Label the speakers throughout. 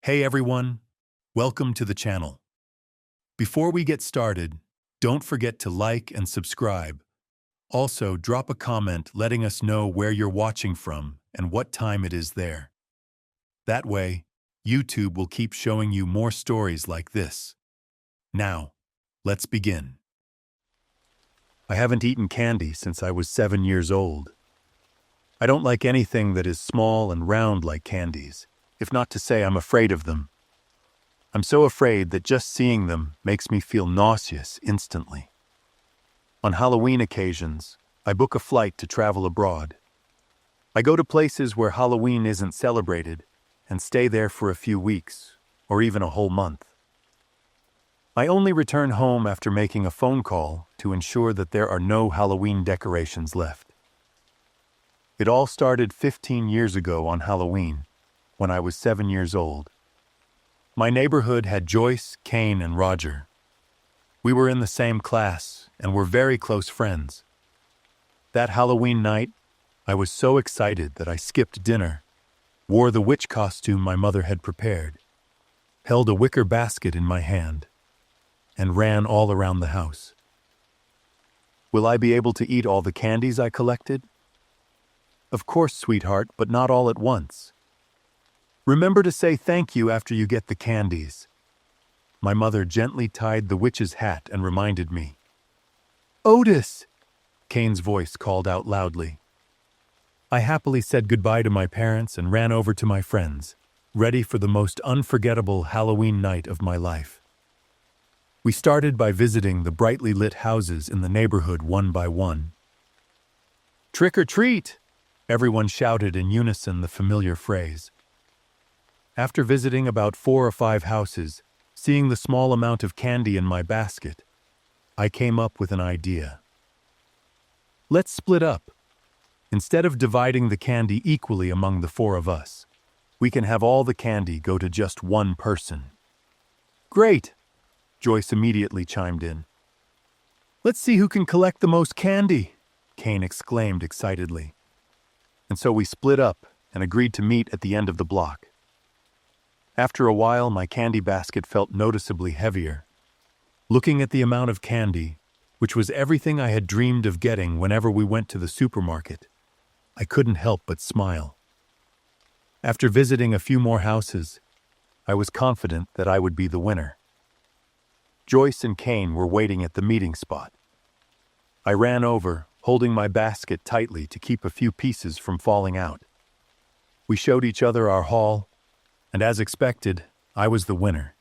Speaker 1: Hey everyone, welcome to the channel. Before we get started, don't forget to like and subscribe. Also, drop a comment letting us know where you're watching from and what time it is there. That way, YouTube will keep showing you more stories like this. Now, let's begin. I haven't eaten candy since I was 7 years old. I don't like anything that is small and round like candies, if not to say I'm afraid of them. I'm so afraid that just seeing them makes me feel nauseous instantly. On Halloween occasions, I book a flight to travel abroad. I go to places where Halloween isn't celebrated and stay there for a few weeks, or even a whole month. I only return home after making a phone call to ensure that there are no Halloween decorations left. It all started 15 years ago on Halloween, when I was 7 years old. My neighborhood had Joyce, Kane, and Roger. We were in the same class and were very close friends. That Halloween night, I was so excited that I skipped dinner, wore the witch costume my mother had prepared, held a wicker basket in my hand, and ran all around the house. Will I be able to eat all the candies I collected? Of course, sweetheart, but not all at once. Remember to say thank you after you get the candies. My mother gently tied the witch's hat and reminded me. Otis! Kane's voice called out loudly. I happily said goodbye to my parents and ran over to my friends, ready for the most unforgettable Halloween night of my life. We started by visiting the brightly lit houses in the neighborhood one by one. Trick or treat! Everyone shouted in unison the familiar phrase. After visiting about 4 or 5 houses, seeing the small amount of candy in my basket, I came up with an idea. Let's split up. Instead of dividing the candy equally among the 4 of us, we can have all the candy go to just one person. Great! Joyce immediately chimed in. Let's see who can collect the most candy, Kane exclaimed excitedly. And so we split up and agreed to meet at the end of the block. After a while, my candy basket felt noticeably heavier. Looking at the amount of candy, which was everything I had dreamed of getting whenever we went to the supermarket, I couldn't help but smile. After visiting a few more houses, I was confident that I would be the winner. Joyce and Kane were waiting at the meeting spot. I ran over, holding my basket tightly to keep a few pieces from falling out. We showed each other our haul, and as expected, I was the winner,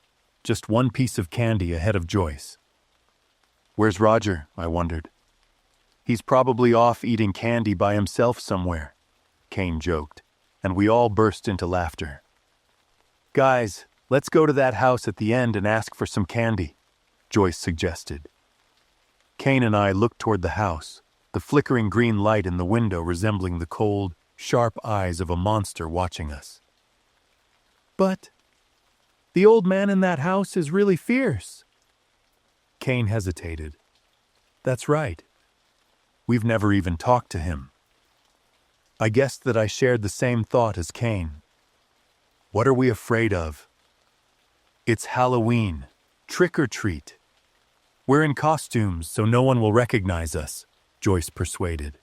Speaker 1: just one piece of candy ahead of Joyce. Where's Roger? I wondered. He's probably off eating candy by himself somewhere, Kane joked, and we all burst into laughter. Guys, let's go to that house at the end and ask for some candy, Joyce suggested. Kane and I looked toward the house, the flickering green light in the window resembling the cold, sharp eyes of a monster watching us. But the old man in that house is really fierce. Kane hesitated. That's right. We've never even talked to him. I guessed that I shared the same thought as Kane. What are we afraid of? It's Halloween. Trick or treat. We're in costumes, so no one will recognize us, Joyce persuaded.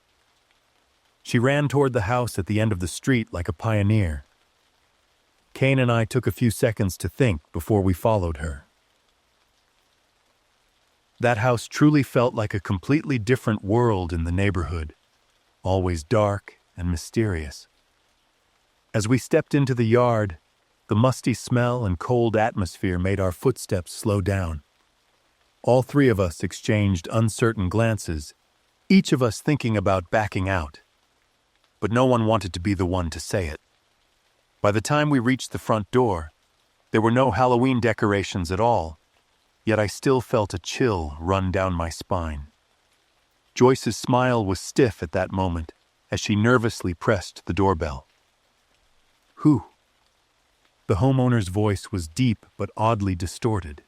Speaker 1: She ran toward the house at the end of the street like a pioneer. Kane and I took a few seconds to think before we followed her. That house truly felt like a completely different world in the neighborhood, always dark and mysterious. As we stepped into the yard, the musty smell and cold atmosphere made our footsteps slow down. All 3 of us exchanged uncertain glances, each of us thinking about backing out. But no one wanted to be the one to say it. By the time we reached the front door, there were no Halloween decorations at all, yet I still felt a chill run down my spine. Joyce's smile was stiff at that moment as she nervously pressed the doorbell. Who? The homeowner's voice was deep but oddly distorted.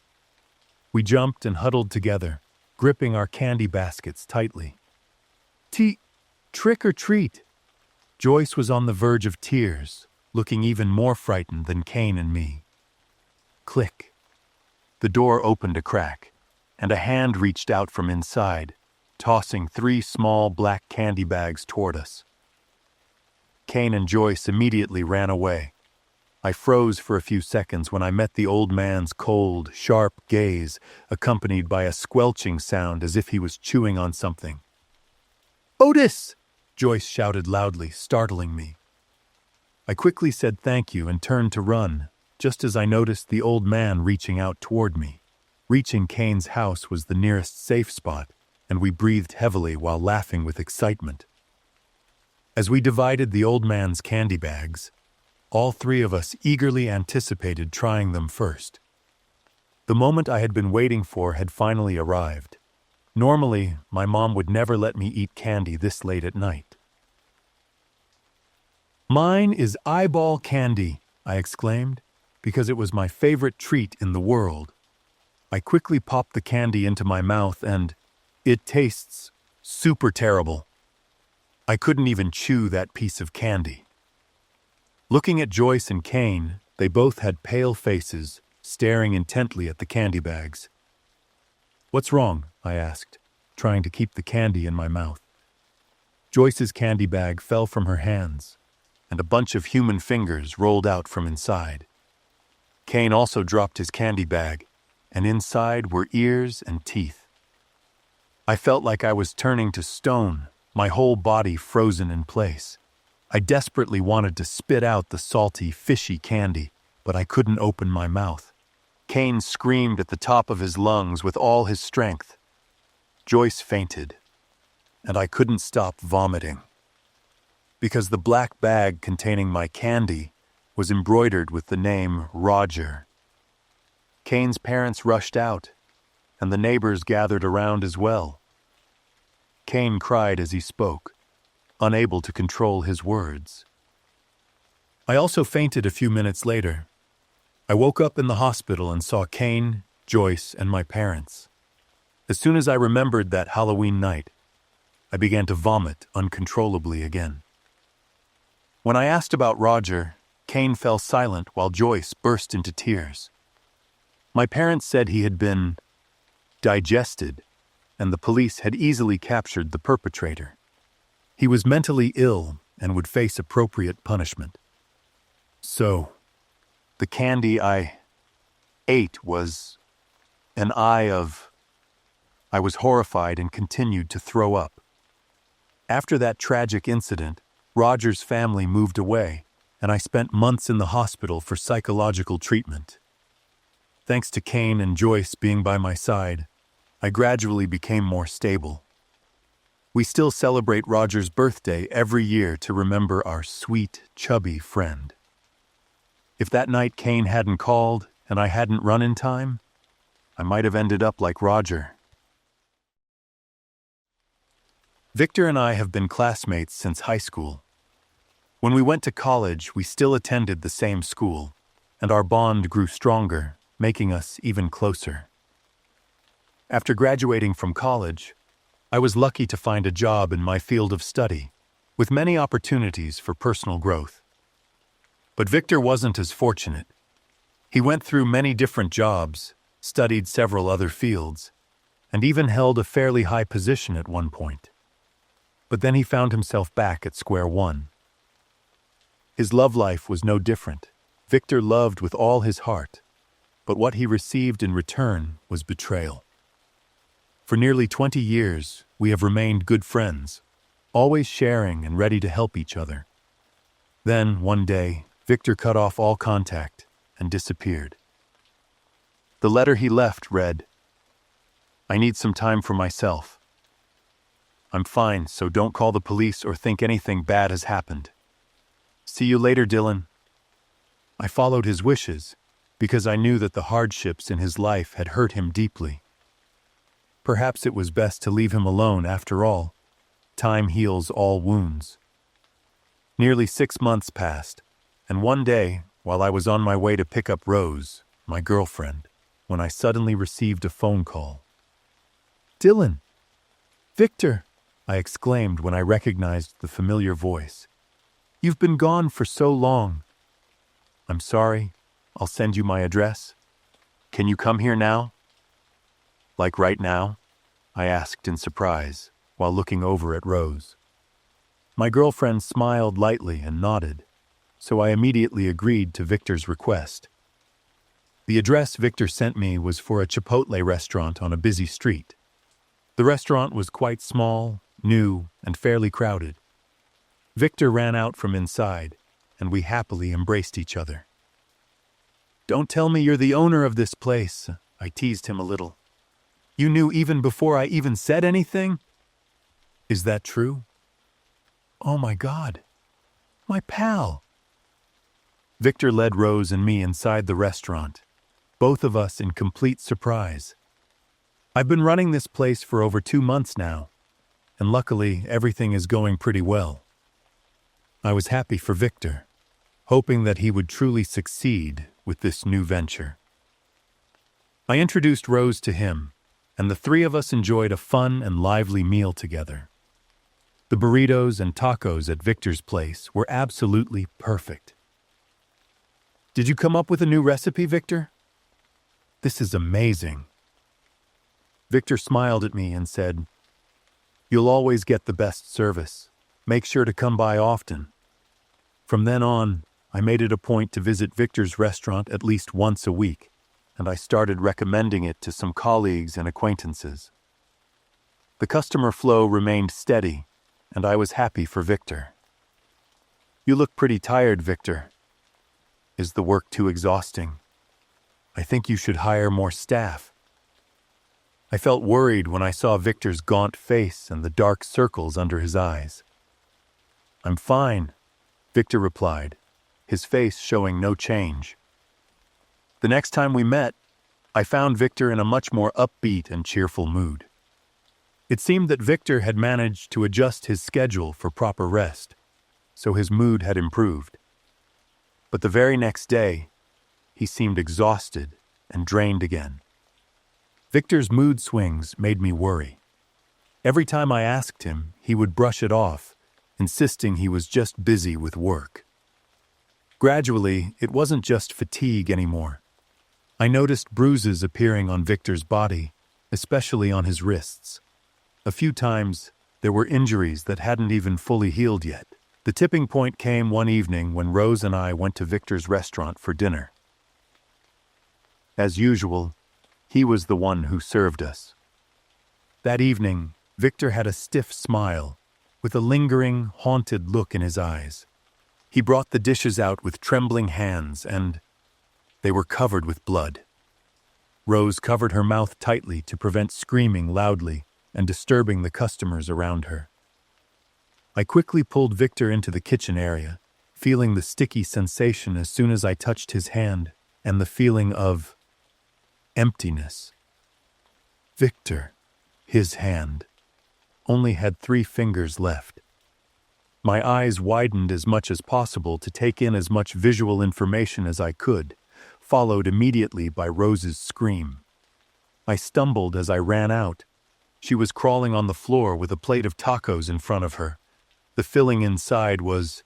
Speaker 1: We jumped and huddled together, gripping our candy baskets tightly. Trick or treat. Joyce was on the verge of tears, looking even more frightened than Kane and me. Click. The door opened a crack, and a hand reached out from inside, tossing 3 small black candy bags toward us. Kane and Joyce immediately ran away. I froze for a few seconds when I met the old man's cold, sharp gaze, accompanied by a squelching sound as if he was chewing on something. "Otis!" Joyce shouted loudly, startling me. I quickly said thank you and turned to run, just as I noticed the old man reaching out toward me. Reaching Kane's house was the nearest safe spot, and we breathed heavily while laughing with excitement. As we divided the old man's candy bags, all 3 of us eagerly anticipated trying them first. The moment I had been waiting for had finally arrived. Normally, my mom would never let me eat candy this late at night. "Mine is eyeball candy," I exclaimed, because it was my favorite treat in the world. I quickly popped the candy into my mouth and it tastes super terrible. I couldn't even chew that piece of candy. Looking at Joyce and Kane, they both had pale faces, staring intently at the candy bags. "What's wrong?" I asked, trying to keep the candy in my mouth. Joyce's candy bag fell from her hands, and a bunch of human fingers rolled out from inside. Kane also dropped his candy bag, and inside were ears and teeth. I felt like I was turning to stone, my whole body frozen in place. I desperately wanted to spit out the salty, fishy candy, but I couldn't open my mouth. Kane screamed at the top of his lungs with all his strength. Joyce fainted, and I couldn't stop vomiting. Because the black bag containing my candy was embroidered with the name Roger. Kane's parents rushed out, and the neighbors gathered around as well. Kane cried as he spoke, unable to control his words. I also fainted a few minutes later. I woke up in the hospital and saw Kane, Joyce, and my parents. As soon as I remembered that Halloween night, I began to vomit uncontrollably again. When I asked about Roger, Kane fell silent while Joyce burst into tears. My parents said he had been digested, and the police had easily captured the perpetrator. He was mentally ill and would face appropriate punishment. So, the candy I ate was an eye of... I was horrified and continued to throw up. After that tragic incident, Roger's family moved away, and I spent months in the hospital for psychological treatment. Thanks to Kane and Joyce being by my side, I gradually became more stable. We still celebrate Roger's birthday every year to remember our sweet, chubby friend. If that night Kane hadn't called and I hadn't run in time, I might have ended up like Roger. Victor and I have been classmates since high school. When we went to college, we still attended the same school, and our bond grew stronger, making us even closer. After graduating from college, I was lucky to find a job in my field of study, with many opportunities for personal growth. But Victor wasn't as fortunate. He went through many different jobs, studied several other fields, and even held a fairly high position at one point. But then he found himself back at square one. His love life was no different. Victor loved with all his heart, but what he received in return was betrayal. For nearly 20 years, we have remained good friends, always sharing and ready to help each other. Then, one day, Victor cut off all contact and disappeared. The letter he left read, "I need some time for myself. I'm fine, so don't call the police or think anything bad has happened. See you later, Dylan." I followed his wishes because I knew that the hardships in his life had hurt him deeply. Perhaps it was best to leave him alone after all. Time heals all wounds. Nearly 6 months passed, and one day, while I was on my way to pick up Rose, my girlfriend, when I suddenly received a phone call. "Dylan! Victor!" I exclaimed when I recognized the familiar voice. "You've been gone for so long." "I'm sorry. I'll send you my address." Can you come here now? Like right now? I asked in surprise, while looking over at Rose. My girlfriend smiled lightly and nodded, so I immediately agreed to Victor's request. The address Victor sent me was for a Chipotle restaurant on a busy street. The restaurant was quite small, new, and fairly crowded. Victor ran out from inside, and we happily embraced each other. "Don't tell me you're the owner of this place," I teased him a little. "You knew even before I even said anything?" "Is that true?" "Oh my God, my pal." Victor led Rose and me inside the restaurant, both of us in complete surprise. I've been running this place for over 2 months now, and luckily everything is going pretty well. I was happy for Victor, hoping that he would truly succeed with this new venture. I introduced Rose to him, and the three of us enjoyed a fun and lively meal together. The burritos and tacos at Victor's place were absolutely perfect. "Did you come up with a new recipe, Victor?" "This is amazing." Victor smiled at me and said, "You'll always get the best service. Make sure to come by often." From then on, I made it a point to visit Victor's restaurant at least once a week, and I started recommending it to some colleagues and acquaintances. The customer flow remained steady, and I was happy for Victor. "You look pretty tired, Victor. Is the work too exhausting? I think you should hire more staff." I felt worried when I saw Victor's gaunt face and the dark circles under his eyes. "I'm fine," Victor replied, his face showing no change. The next time we met, I found Victor in a much more upbeat and cheerful mood. It seemed that Victor had managed to adjust his schedule for proper rest, so his mood had improved. But the very next day, he seemed exhausted and drained again. Victor's mood swings made me worry. Every time I asked him, he would brush it off, insisting he was just busy with work. Gradually, it wasn't just fatigue anymore. I noticed bruises appearing on Victor's body, especially on his wrists. A few times, there were injuries that hadn't even fully healed yet. The tipping point came one evening when Rose and I went to Victor's restaurant for dinner. As usual, he was the one who served us. That evening, Victor had a stiff smile, with a lingering, haunted look in his eyes. He brought the dishes out with trembling hands, and they were covered with blood. Rose covered her mouth tightly to prevent screaming loudly and disturbing the customers around her. I quickly pulled Victor into the kitchen area, feeling the sticky sensation as soon as I touched his hand, and the feeling of emptiness. Victor, his hand, only had 3 fingers left. My eyes widened as much as possible to take in as much visual information as I could, followed immediately by Rose's scream. I stumbled as I ran out. She was crawling on the floor with a plate of tacos in front of her. The filling inside was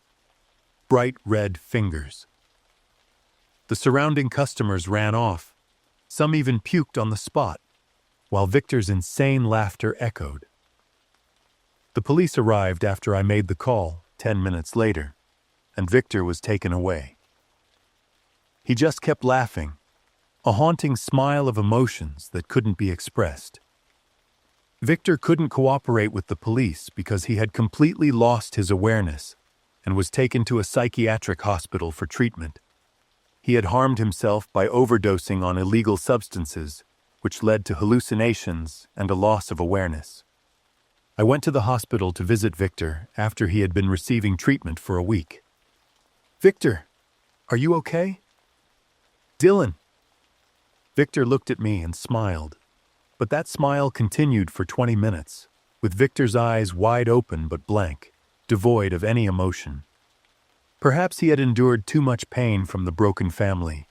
Speaker 1: bright red fingers. The surrounding customers ran off. Some even puked on the spot, while Victor's insane laughter echoed. The police arrived after I made the call 10 minutes later, and Victor was taken away. He just kept laughing, a haunting smile of emotions that couldn't be expressed. Victor couldn't cooperate with the police because he had completely lost his awareness and was taken to a psychiatric hospital for treatment. He had harmed himself by overdosing on illegal substances, which led to hallucinations and a loss of awareness. I went to the hospital to visit Victor after he had been receiving treatment for a week. "Victor, are you okay?" "Dylan." Victor looked at me and smiled, but that smile continued for 20 minutes, with Victor's eyes wide open but blank, devoid of any emotion. Perhaps he had endured too much pain from the broken family,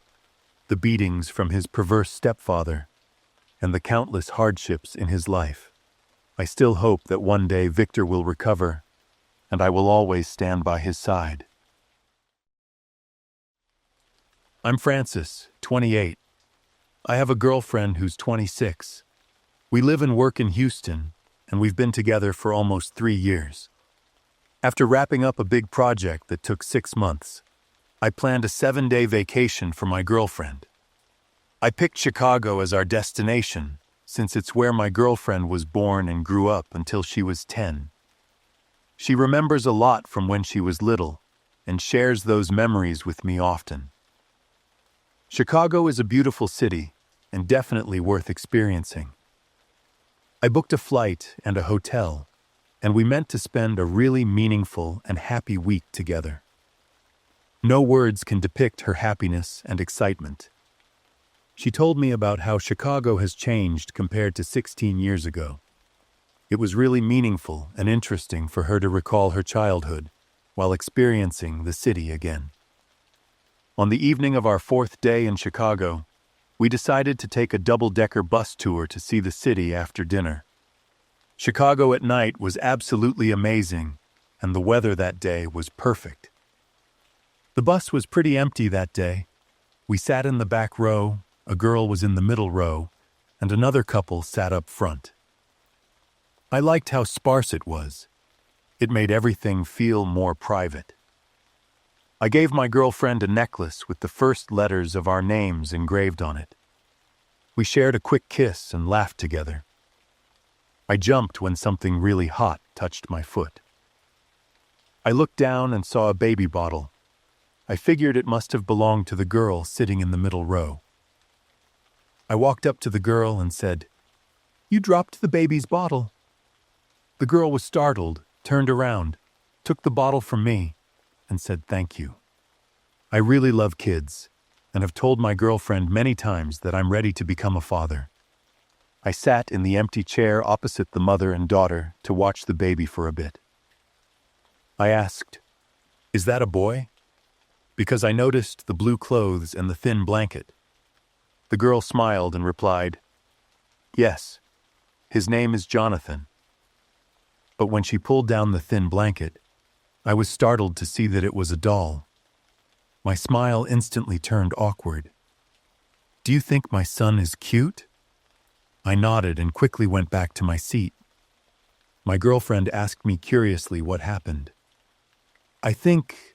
Speaker 1: the beatings from his perverse stepfather, and the countless hardships in his life. I still hope that one day Victor will recover, and I will always stand by his side. I'm Francis, 28. I have a girlfriend who's 26. We live and work in Houston, and we've been together for almost 3 years. After wrapping up a big project that took 6 months, I planned a 7-day vacation for my girlfriend. I picked Chicago as our destination, since it's where my girlfriend was born and grew up until she was 10. She remembers a lot from when she was little, and shares those memories with me often. Chicago is a beautiful city, and definitely worth experiencing. I booked a flight and a hotel, and we meant to spend a really meaningful and happy week together. No words can depict her happiness and excitement. She told me about how Chicago has changed compared to 16 years ago. It was really meaningful and interesting for her to recall her childhood while experiencing the city again. On the evening of our 4th day in Chicago, we decided to take a double-decker bus tour to see the city after dinner. Chicago at night was absolutely amazing, and the weather that day was perfect. The bus was pretty empty that day. We sat in the back row, a girl was in the middle row, and another couple sat up front. I liked how sparse it was. It made everything feel more private. I gave my girlfriend a necklace with the first letters of our names engraved on it. We shared a quick kiss and laughed together. I jumped when something really hot touched my foot. I looked down and saw a baby bottle. I figured it must have belonged to the girl sitting in the middle row. I walked up to the girl and said, "You dropped the baby's bottle." The girl was startled, turned around, took the bottle from me, and said thank you. I really love kids, and have told my girlfriend many times that I'm ready to become a father. I sat in the empty chair opposite the mother and daughter to watch the baby for a bit. I asked, "Is that a boy?" because I noticed the blue clothes and the thin blanket. The girl smiled and replied, "Yes, his name is Jonathan." But when she pulled down the thin blanket, I was startled to see that it was a doll. My smile instantly turned awkward. "Do you think my son is cute?" I nodded and quickly went back to my seat. My girlfriend asked me curiously what happened. "I think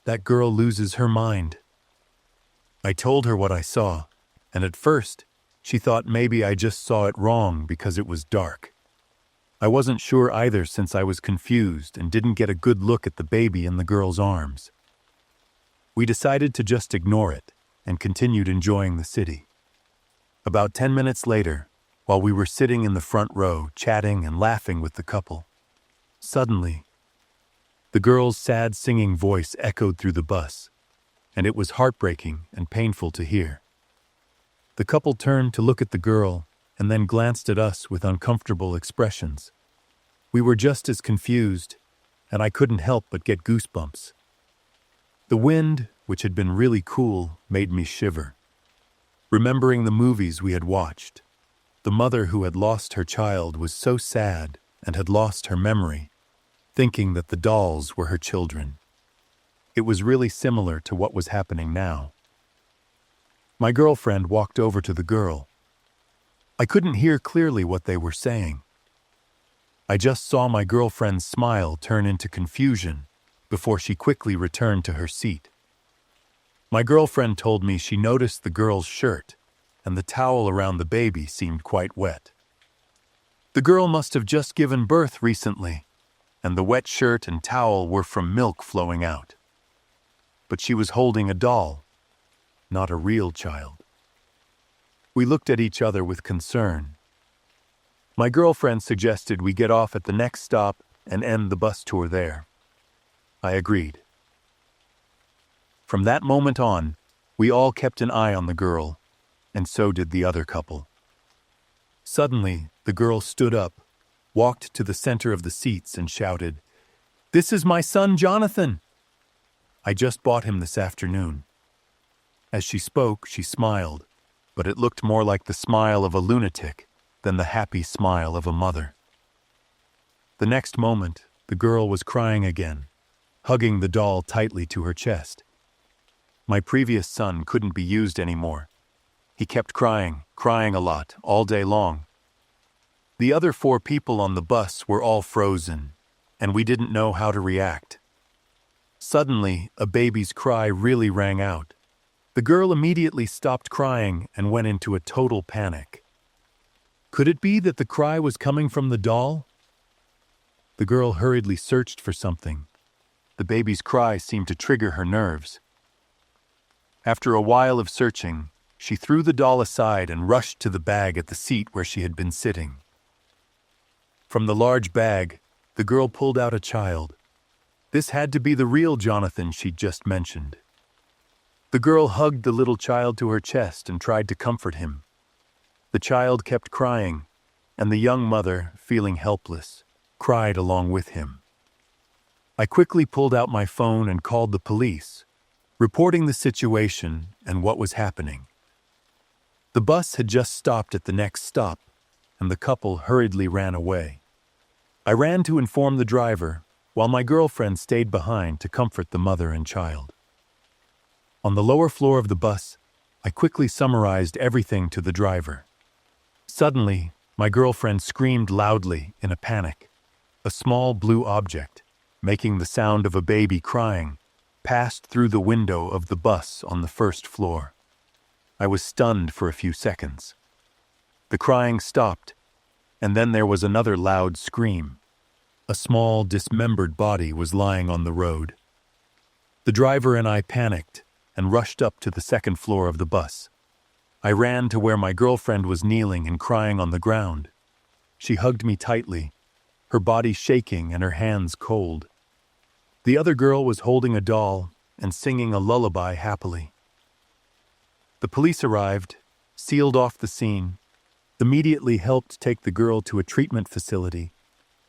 Speaker 1: that girl loses her mind." I told her what I saw, and at first, she thought maybe I just saw it wrong because it was dark. I wasn't sure either since I was confused and didn't get a good look at the baby in the girl's arms. We decided to just ignore it and continued enjoying the city. About 10 minutes later, while we were sitting in the front row chatting and laughing with the couple, suddenly, the girl's sad singing voice echoed through the bus, and it was heartbreaking and painful to hear. The couple turned to look at the girl and then glanced at us with uncomfortable expressions. We were just as confused, and I couldn't help but get goosebumps. The wind, which had been really cool, made me shiver. Remembering the movies we had watched, the mother who had lost her child was so sad and had lost her memory, thinking that the dolls were her children. It was really similar to what was happening now. My girlfriend walked over to the girl. I couldn't hear clearly what they were saying. I just saw my girlfriend's smile turn into confusion before she quickly returned to her seat. My girlfriend told me she noticed the girl's shirt, and the towel around the baby seemed quite wet. The girl must have just given birth recently, and the wet shirt and towel were from milk flowing out. But she was holding a doll, not a real child. We looked at each other with concern. My girlfriend suggested we get off at the next stop and end the bus tour there. I agreed. From that moment on, we all kept an eye on the girl, and so did the other couple. Suddenly, the girl stood up, walked to the center of the seats and shouted, "This is my son, Jonathan! I just bought him this afternoon." As she spoke, she smiled, but it looked more like the smile of a lunatic than the happy smile of a mother. The next moment, the girl was crying again, hugging the doll tightly to her chest. My previous son couldn't be used anymore. He kept crying a lot, all day long. The other 4 people on the bus were all frozen, and we didn't know how to react. Suddenly, a baby's cry really rang out. The girl immediately stopped crying and went into a total panic. Could it be that the cry was coming from the doll? The girl hurriedly searched for something. The baby's cry seemed to trigger her nerves. After a while of searching, she threw the doll aside and rushed to the bag at the seat where she had been sitting. From the large bag, the girl pulled out a child. This had to be the real Jonathan she'd just mentioned. The girl hugged the little child to her chest and tried to comfort him. The child kept crying, and the young mother, feeling helpless, cried along with him. I quickly pulled out my phone and called the police, reporting the situation and what was happening. The bus had just stopped at the next stop, and the couple hurriedly ran away. I ran to inform the driver, while my girlfriend stayed behind to comfort the mother and child. On the lower floor of the bus, I quickly summarized everything to the driver. Suddenly, my girlfriend screamed loudly in a panic. A small blue object, making the sound of a baby crying, passed through the window of the bus on the first floor. I was stunned for a few seconds. The crying stopped, and then there was another loud scream. A small, dismembered body was lying on the road. The driver and I panicked and rushed up to the second floor of the bus. I ran to where my girlfriend was kneeling and crying on the ground. She hugged me tightly, her body shaking and her hands cold. The other girl was holding a doll and singing a lullaby happily. The police arrived, sealed off the scene, immediately helped take the girl to a treatment facility,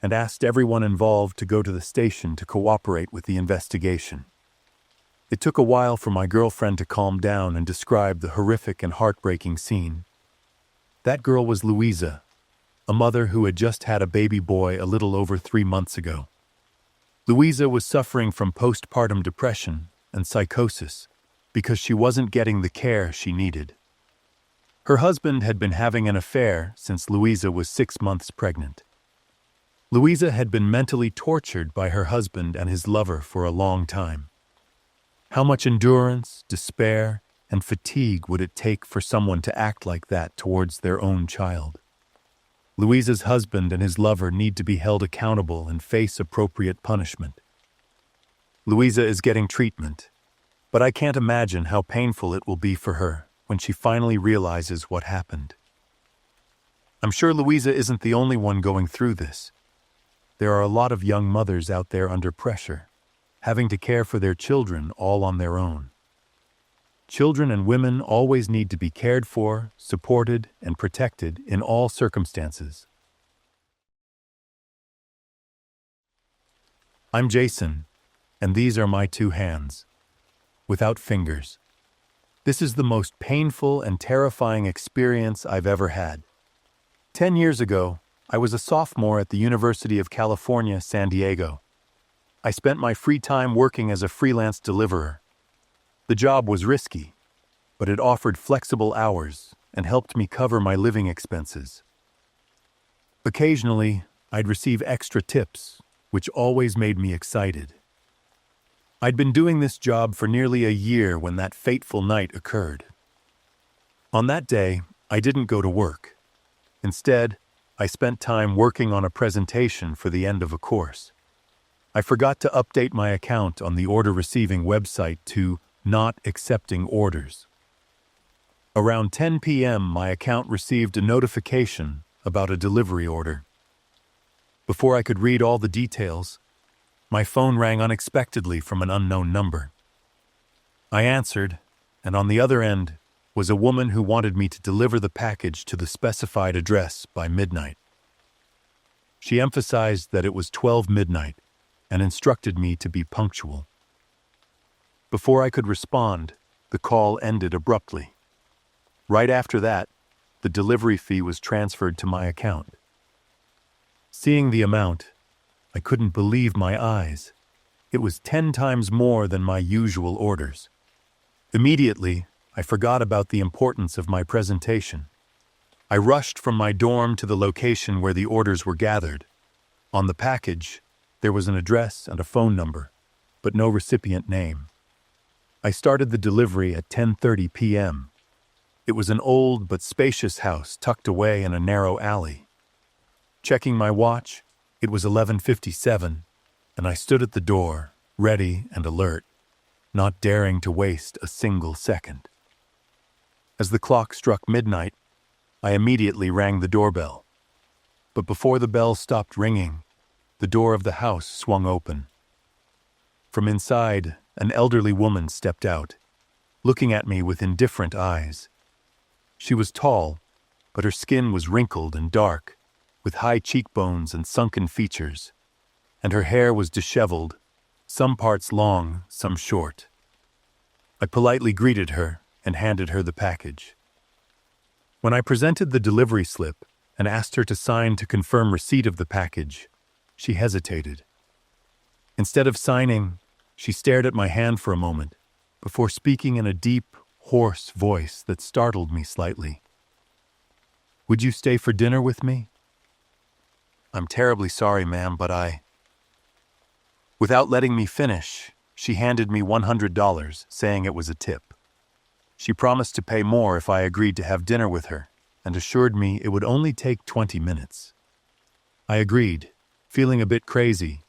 Speaker 1: and asked everyone involved to go to the station to cooperate with the investigation. It took a while for my girlfriend to calm down and describe the horrific and heartbreaking scene. That girl was Louisa, a mother who had just had a baby boy a little over 3 months ago. Louisa was suffering from postpartum depression and psychosis because she wasn't getting the care she needed. Her husband had been having an affair since Louisa was 6 months pregnant. Louisa had been mentally tortured by her husband and his lover for a long time. How much endurance, despair, and fatigue would it take for someone to act like that towards their own child? Louisa's husband and his lover need to be held accountable and face appropriate punishment. Louisa is getting treatment, but I can't imagine how painful it will be for her when she finally realizes what happened. I'm sure Louisa isn't the only one going through this. There are a lot of young mothers out there under pressure, having to care for their children all on their own. Children and women always need to be cared for, supported, and protected in all circumstances. I'm Jason, and these are my 2 hands, without fingers. This is the most painful and terrifying experience I've ever had. 10 years ago, I was a sophomore at the University of California, San Diego. I spent my free time working as a freelance deliverer. The job was risky, but it offered flexible hours and helped me cover my living expenses. Occasionally, I'd receive extra tips, which always made me excited. I'd been doing this job for nearly a year when that fateful night occurred. On that day, I didn't go to work. Instead, I spent time working on a presentation for the end of a course. I forgot to update my account on the order receiving website to not accepting orders. Around 10 p.m., my account received a notification about a delivery order. Before I could read all the details, my phone rang unexpectedly from an unknown number. I answered, and on the other end was a woman who wanted me to deliver the package to the specified address by midnight. She emphasized that it was 12 midnight and instructed me to be punctual. Before I could respond, the call ended abruptly. Right after that, the delivery fee was transferred to my account. Seeing the amount, I couldn't believe my eyes. It was 10 times more than my usual orders. Immediately, I forgot about the importance of my presentation. I rushed from my dorm to the location where the orders were gathered. On the package, there was an address and a phone number, but no recipient name. I started the delivery at 10:30 p.m. It was an old but spacious house tucked away in a narrow alley. Checking my watch, it was 11:57, and I stood at the door, ready and alert, not daring to waste a single second. As the clock struck midnight, I immediately rang the doorbell. But before the bell stopped ringing, the door of the house swung open. From inside, an elderly woman stepped out, looking at me with indifferent eyes. She was tall, but her skin was wrinkled and dark, with high cheekbones and sunken features, and her hair was disheveled, some parts long, some short. I politely greeted her and handed her the package. When I presented the delivery slip and asked her to sign to confirm receipt of the package, she hesitated. Instead of signing, she stared at my hand for a moment before speaking in a deep, hoarse voice that startled me slightly. "Would you stay for dinner with me?" "I'm terribly sorry, ma'am, but Without letting me finish, she handed me $100, saying it was a tip. She promised to pay more if I agreed to have dinner with her, and assured me it would only take 20 minutes. I agreed, feeling a bit crazy,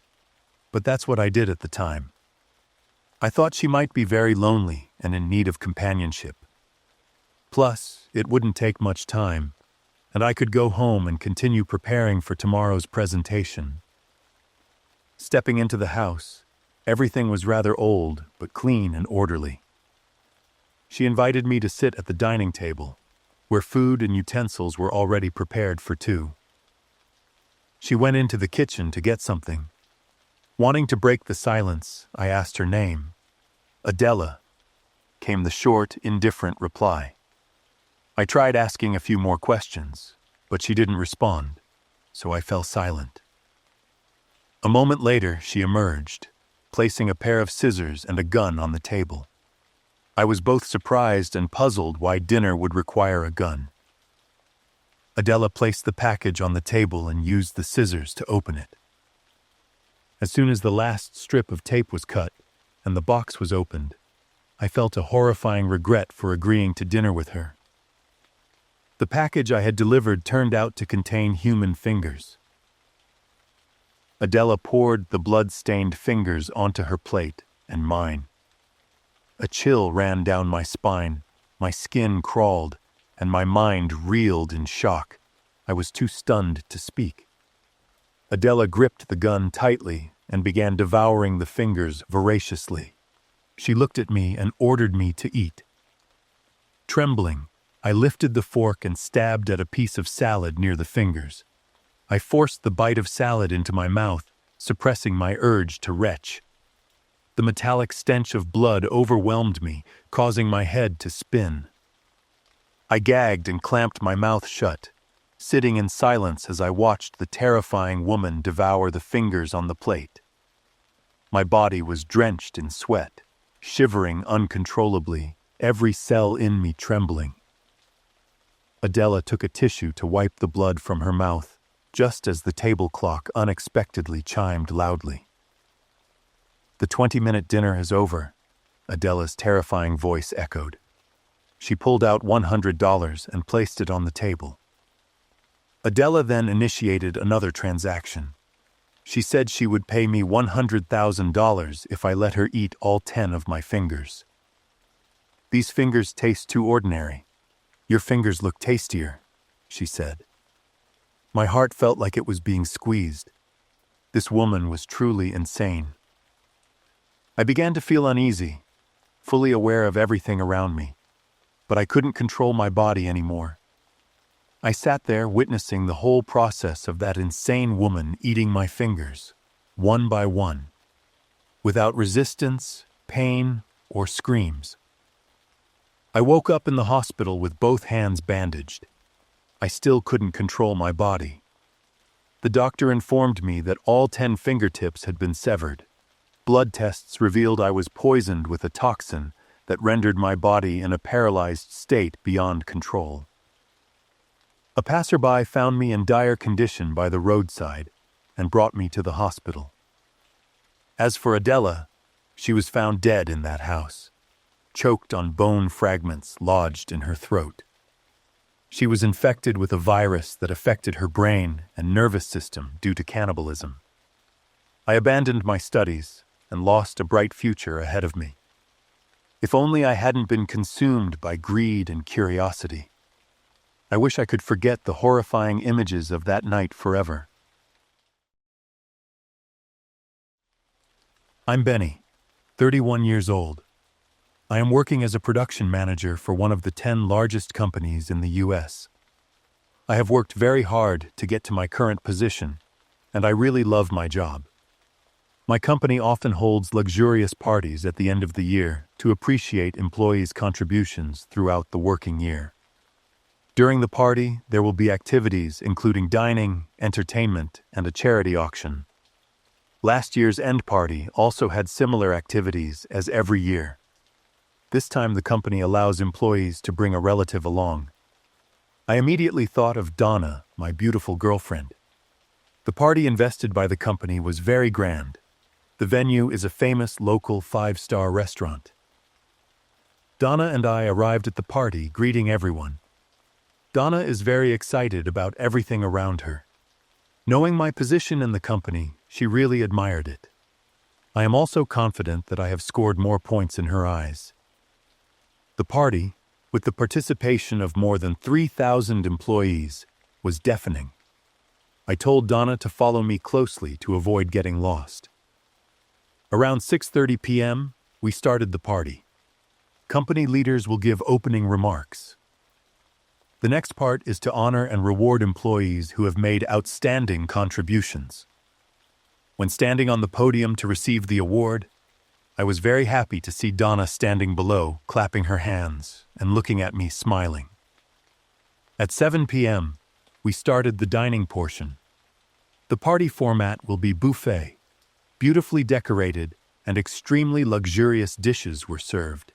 Speaker 1: but that's what I did at the time. I thought she might be very lonely and in need of companionship. Plus, it wouldn't take much time, and I could go home and continue preparing for tomorrow's presentation. Stepping into the house, everything was rather old but clean and orderly. She invited me to sit at the dining table, where food and utensils were already prepared for two. She went into the kitchen to get something. Wanting to break the silence, I asked her name. "Adela," came the short, indifferent reply. I tried asking a few more questions, but she didn't respond, so I fell silent. A moment later, she emerged, placing a pair of scissors and a gun on the table. I was both surprised and puzzled why dinner would require a gun. Adela placed the package on the table and used the scissors to open it. As soon as the last strip of tape was cut and the box was opened, I felt a horrifying regret for agreeing to dinner with her. The package I had delivered turned out to contain human fingers. Adela poured the blood-stained fingers onto her plate and mine. A chill ran down my spine, my skin crawled, and my mind reeled in shock. I was too stunned to speak. Adela gripped the gun tightly and began devouring the fingers voraciously. She looked at me and ordered me to eat. Trembling, I lifted the fork and stabbed at a piece of salad near the fingers. I forced the bite of salad into my mouth, suppressing my urge to retch. The metallic stench of blood overwhelmed me, causing my head to spin. I gagged and clamped my mouth shut, sitting in silence as I watched the terrifying woman devour the fingers on the plate. My body was drenched in sweat, shivering uncontrollably, every cell in me trembling. Adela took a tissue to wipe the blood from her mouth, just as the table clock unexpectedly chimed loudly. "The 20-minute dinner is over," Adela's terrifying voice echoed. She pulled out $100 and placed it on the table. Adela then initiated another transaction. She said she would pay me $100,000 if I let her eat all 10 of my fingers. "These fingers taste too ordinary. Your fingers look tastier," she said. My heart felt like it was being squeezed. This woman was truly insane. I began to feel uneasy, fully aware of everything around me, but I couldn't control my body anymore. I sat there witnessing the whole process of that insane woman eating my fingers, one by one, without resistance, pain, or screams. I woke up in the hospital with both hands bandaged. I still couldn't control my body. The doctor informed me that all 10 fingertips had been severed. Blood tests revealed I was poisoned with a toxin that rendered my body in a paralyzed state beyond control. A passerby found me in dire condition by the roadside and brought me to the hospital. As for Adela, she was found dead in that house, choked on bone fragments lodged in her throat. She was infected with a virus that affected her brain and nervous system due to cannibalism. I abandoned my studies and lost a bright future ahead of me. If only I hadn't been consumed by greed and curiosity. I wish I could forget the horrifying images of that night forever. I'm Benny, 31 years old. I am working as a production manager for one of the 10 largest companies in the U.S. I have worked very hard to get to my current position, and I really love my job. My company often holds luxurious parties at the end of the year to appreciate employees' contributions throughout the working year. During the party, there will be activities including dining, entertainment, and a charity auction. Last year's end party also had similar activities as every year. This time the company allows employees to bring a relative along. I immediately thought of Donna, my beautiful girlfriend. The party invested by the company was very grand. The venue is a famous local 5-star restaurant. Donna and I arrived at the party, greeting everyone. Donna is very excited about everything around her. Knowing my position in the company, she really admired it. I am also confident that I have scored more points in her eyes. The party, with the participation of more than 3,000 employees, was deafening. I told Donna to follow me closely to avoid getting lost. Around 6:30 p.m., we started the party. Company leaders will give opening remarks. The next part is to honor and reward employees who have made outstanding contributions. When standing on the podium to receive the award, I was very happy to see Donna standing below, clapping her hands and looking at me smiling. At 7 p.m., we started the dining portion. The party format will be buffet. Beautifully decorated and extremely luxurious dishes were served.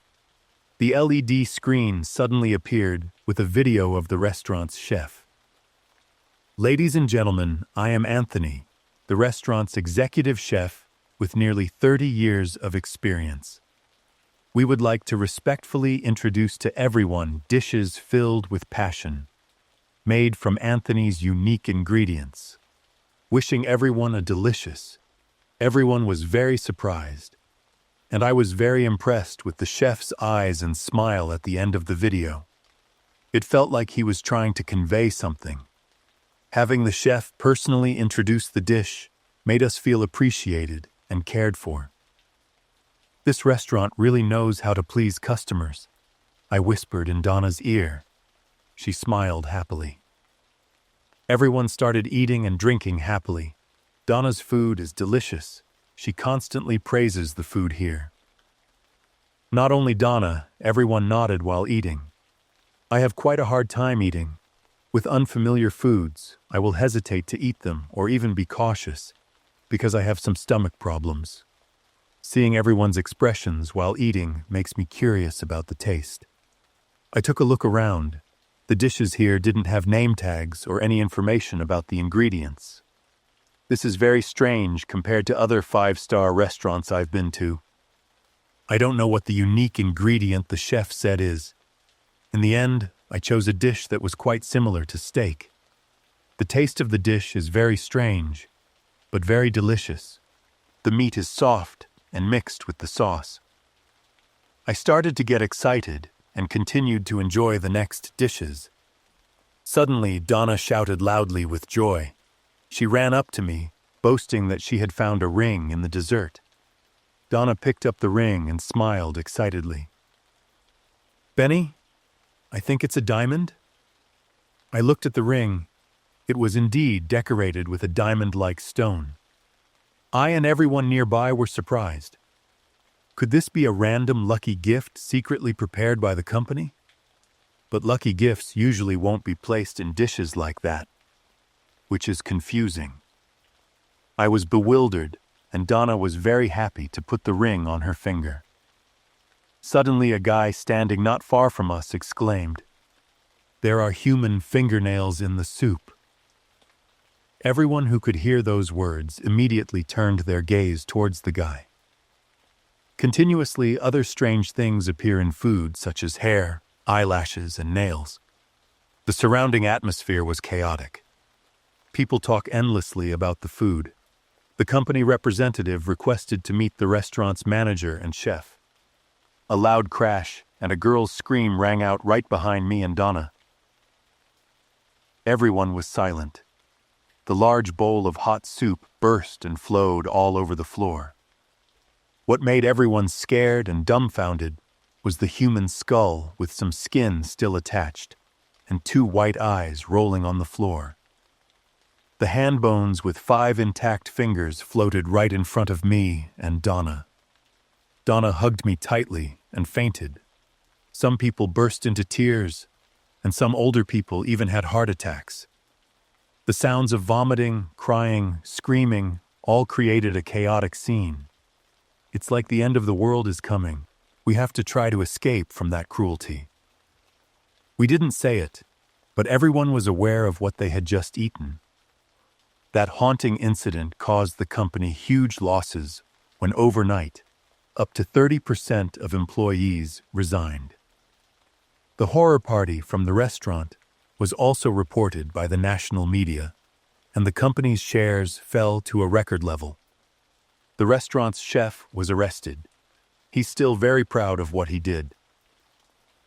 Speaker 1: The LED screen suddenly appeared with a video of the restaurant's chef. Ladies and gentlemen, I am Anthony, the restaurant's executive chef with nearly 30 years of experience. We would like to respectfully introduce to everyone dishes filled with passion, made from Anthony's unique ingredients. Wishing everyone a delicious. Everyone was very surprised, and I was very impressed with the chef's eyes and smile at the end of the video. It felt like he was trying to convey something. Having the chef personally introduce the dish made us feel appreciated and cared for. This restaurant really knows how to please customers, I whispered in Donna's ear. She smiled happily. Everyone started eating and drinking happily. Donna's food is delicious. She constantly praises the food here. Not only Donna, everyone nodded while eating. I have quite a hard time eating. With unfamiliar foods, I will hesitate to eat them or even be cautious, because I have some stomach problems. Seeing everyone's expressions while eating makes me curious about the taste. I took a look around. The dishes here didn't have name tags or any information about the ingredients. This is very strange compared to other 5-star restaurants I've been to. I don't know what the unique ingredient the chef said is. In the end, I chose a dish that was quite similar to steak. The taste of the dish is very strange, but very delicious. The meat is soft and mixed with the sauce. I started to get excited and continued to enjoy the next dishes. Suddenly, Donna shouted loudly with joy. She ran up to me, boasting that she had found a ring in the dessert. Donna picked up the ring and smiled excitedly. Benny, I think it's a diamond? I looked at the ring. It was indeed decorated with a diamond-like stone. I and everyone nearby were surprised. Could this be a random lucky gift secretly prepared by the company? But lucky gifts usually won't be placed in dishes like that, which is confusing. I was bewildered, and Donna was very happy to put the ring on her finger. Suddenly, a guy standing not far from us exclaimed, "There are human fingernails in the soup." Everyone who could hear those words immediately turned their gaze towards the guy. Continuously, other strange things appear in food, such as hair, eyelashes, and nails. The surrounding atmosphere was chaotic. People talk endlessly about the food. The company representative requested to meet the restaurant's manager and chef. A loud crash and a girl's scream rang out right behind me and Donna. Everyone was silent. The large bowl of hot soup burst and flowed all over the floor. What made everyone scared and dumbfounded was the human skull with some skin still attached and 2 white eyes rolling on the floor. The hand bones with 5 intact fingers floated right in front of me and Donna. Donna hugged me tightly and fainted. Some people burst into tears, and some older people even had heart attacks. The sounds of vomiting, crying, screaming all created a chaotic scene. It's like the end of the world is coming. We have to try to escape from that cruelty. We didn't say it, but everyone was aware of what they had just eaten. That haunting incident caused the company huge losses when overnight, up to 30% of employees resigned. The horror party from the restaurant was also reported by the national media, and the company's shares fell to a record level. The restaurant's chef was arrested. He's still very proud of what he did.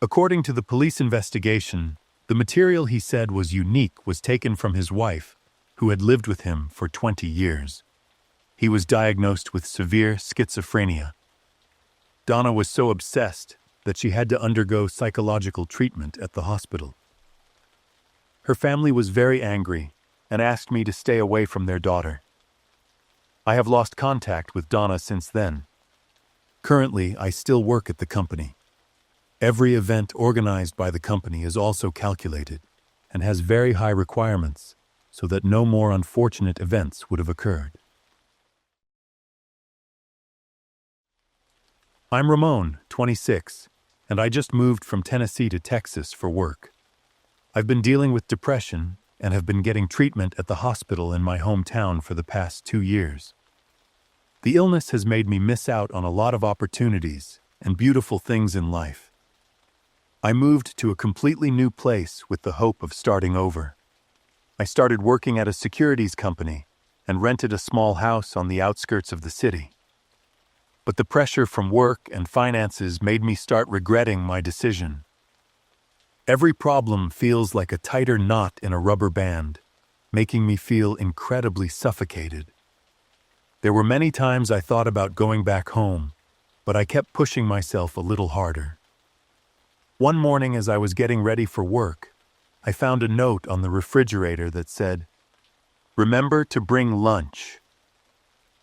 Speaker 1: According to the police investigation, the material he said was unique was taken from his wife, who had lived with him for 20 years. He was diagnosed with severe schizophrenia. Donna was so obsessed that she had to undergo psychological treatment at the hospital. Her family was very angry and asked me to stay away from their daughter. I have lost contact with Donna since then. Currently, I still work at the company. Every event organized by the company is also calculated and has very high requirements so that no more unfortunate events would have occurred. I'm Ramon, 26, and I just moved from Tennessee to Texas for work. I've been dealing with depression and have been getting treatment at the hospital in my hometown for the past 2 years. The illness has made me miss out on a lot of opportunities and beautiful things in life. I moved to a completely new place with the hope of starting over. I started working at a securities company and rented a small house on the outskirts of the city. But the pressure from work and finances made me start regretting my decision. Every problem feels like a tighter knot in a rubber band, making me feel incredibly suffocated. There were many times I thought about going back home, but I kept pushing myself a little harder. One morning as I was getting ready for work, I found a note on the refrigerator that said, "Remember to bring lunch."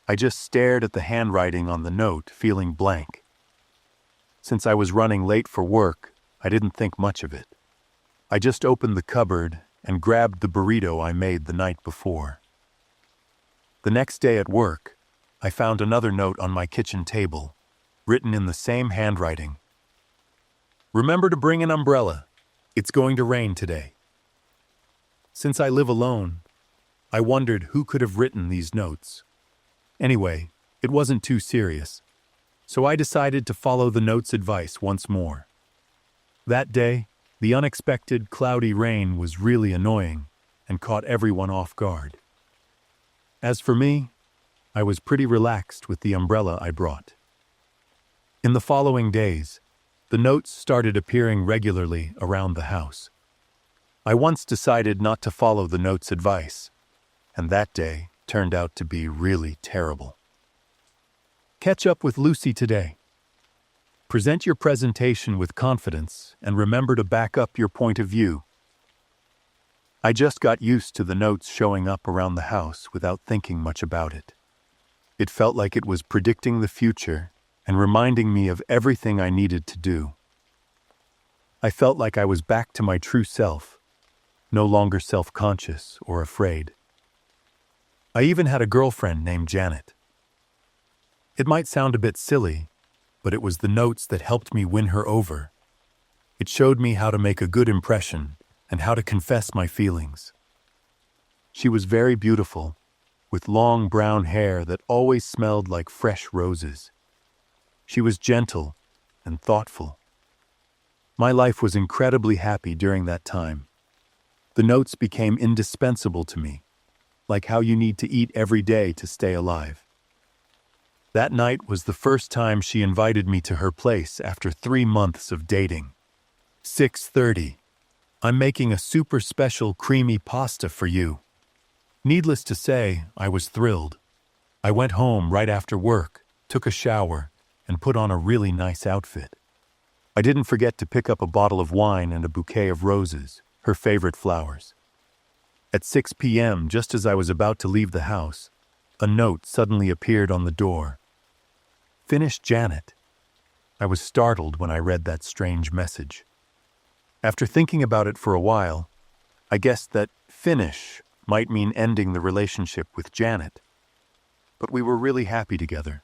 Speaker 1: I just stared at the handwriting on the note, feeling blank. Since I was running late for work, I didn't think much of it. I just opened the cupboard and grabbed the burrito I made the night before. The next day at work, I found another note on my kitchen table, written in the same handwriting. "Remember to bring an umbrella. It's going to rain today." Since I live alone, I wondered who could have written these notes. Anyway, it wasn't too serious, so I decided to follow the note's advice once more. That day, the unexpected cloudy rain was really annoying and caught everyone off guard. As for me, I was pretty relaxed with the umbrella I brought. In the following days, the notes started appearing regularly around the house. I once decided not to follow the note's advice, and that day turned out to be really terrible. Catch up with Lucy today. Present your presentation with confidence and remember to back up your point of view. I just got used to the notes showing up around the house without thinking much about it. It felt like it was predicting the future and reminding me of everything I needed to do. I felt like I was back to my true self, no longer self-conscious or afraid. I even had a girlfriend named Janet. It might sound a bit silly, but it was the notes that helped me win her over. It showed me how to make a good impression and how to confess my feelings. She was very beautiful, with long brown hair that always smelled like fresh roses. She was gentle and thoughtful. My life was incredibly happy during that time. The notes became indispensable to me, like how you need to eat every day to stay alive. That night was the first time she invited me to her place after 3 months of dating. 6:30. I'm making a super special creamy pasta for you. Needless to say, I was thrilled. I went home right after work, took a shower, and put on a really nice outfit. I didn't forget to pick up a bottle of wine and a bouquet of roses, her favorite flowers. At 6 p.m., just as I was about to leave the house, a note suddenly appeared on the door. "Finish, Janet." I was startled when I read that strange message. After thinking about it for a while, I guessed that finish might mean ending the relationship with Janet. But we were really happy together.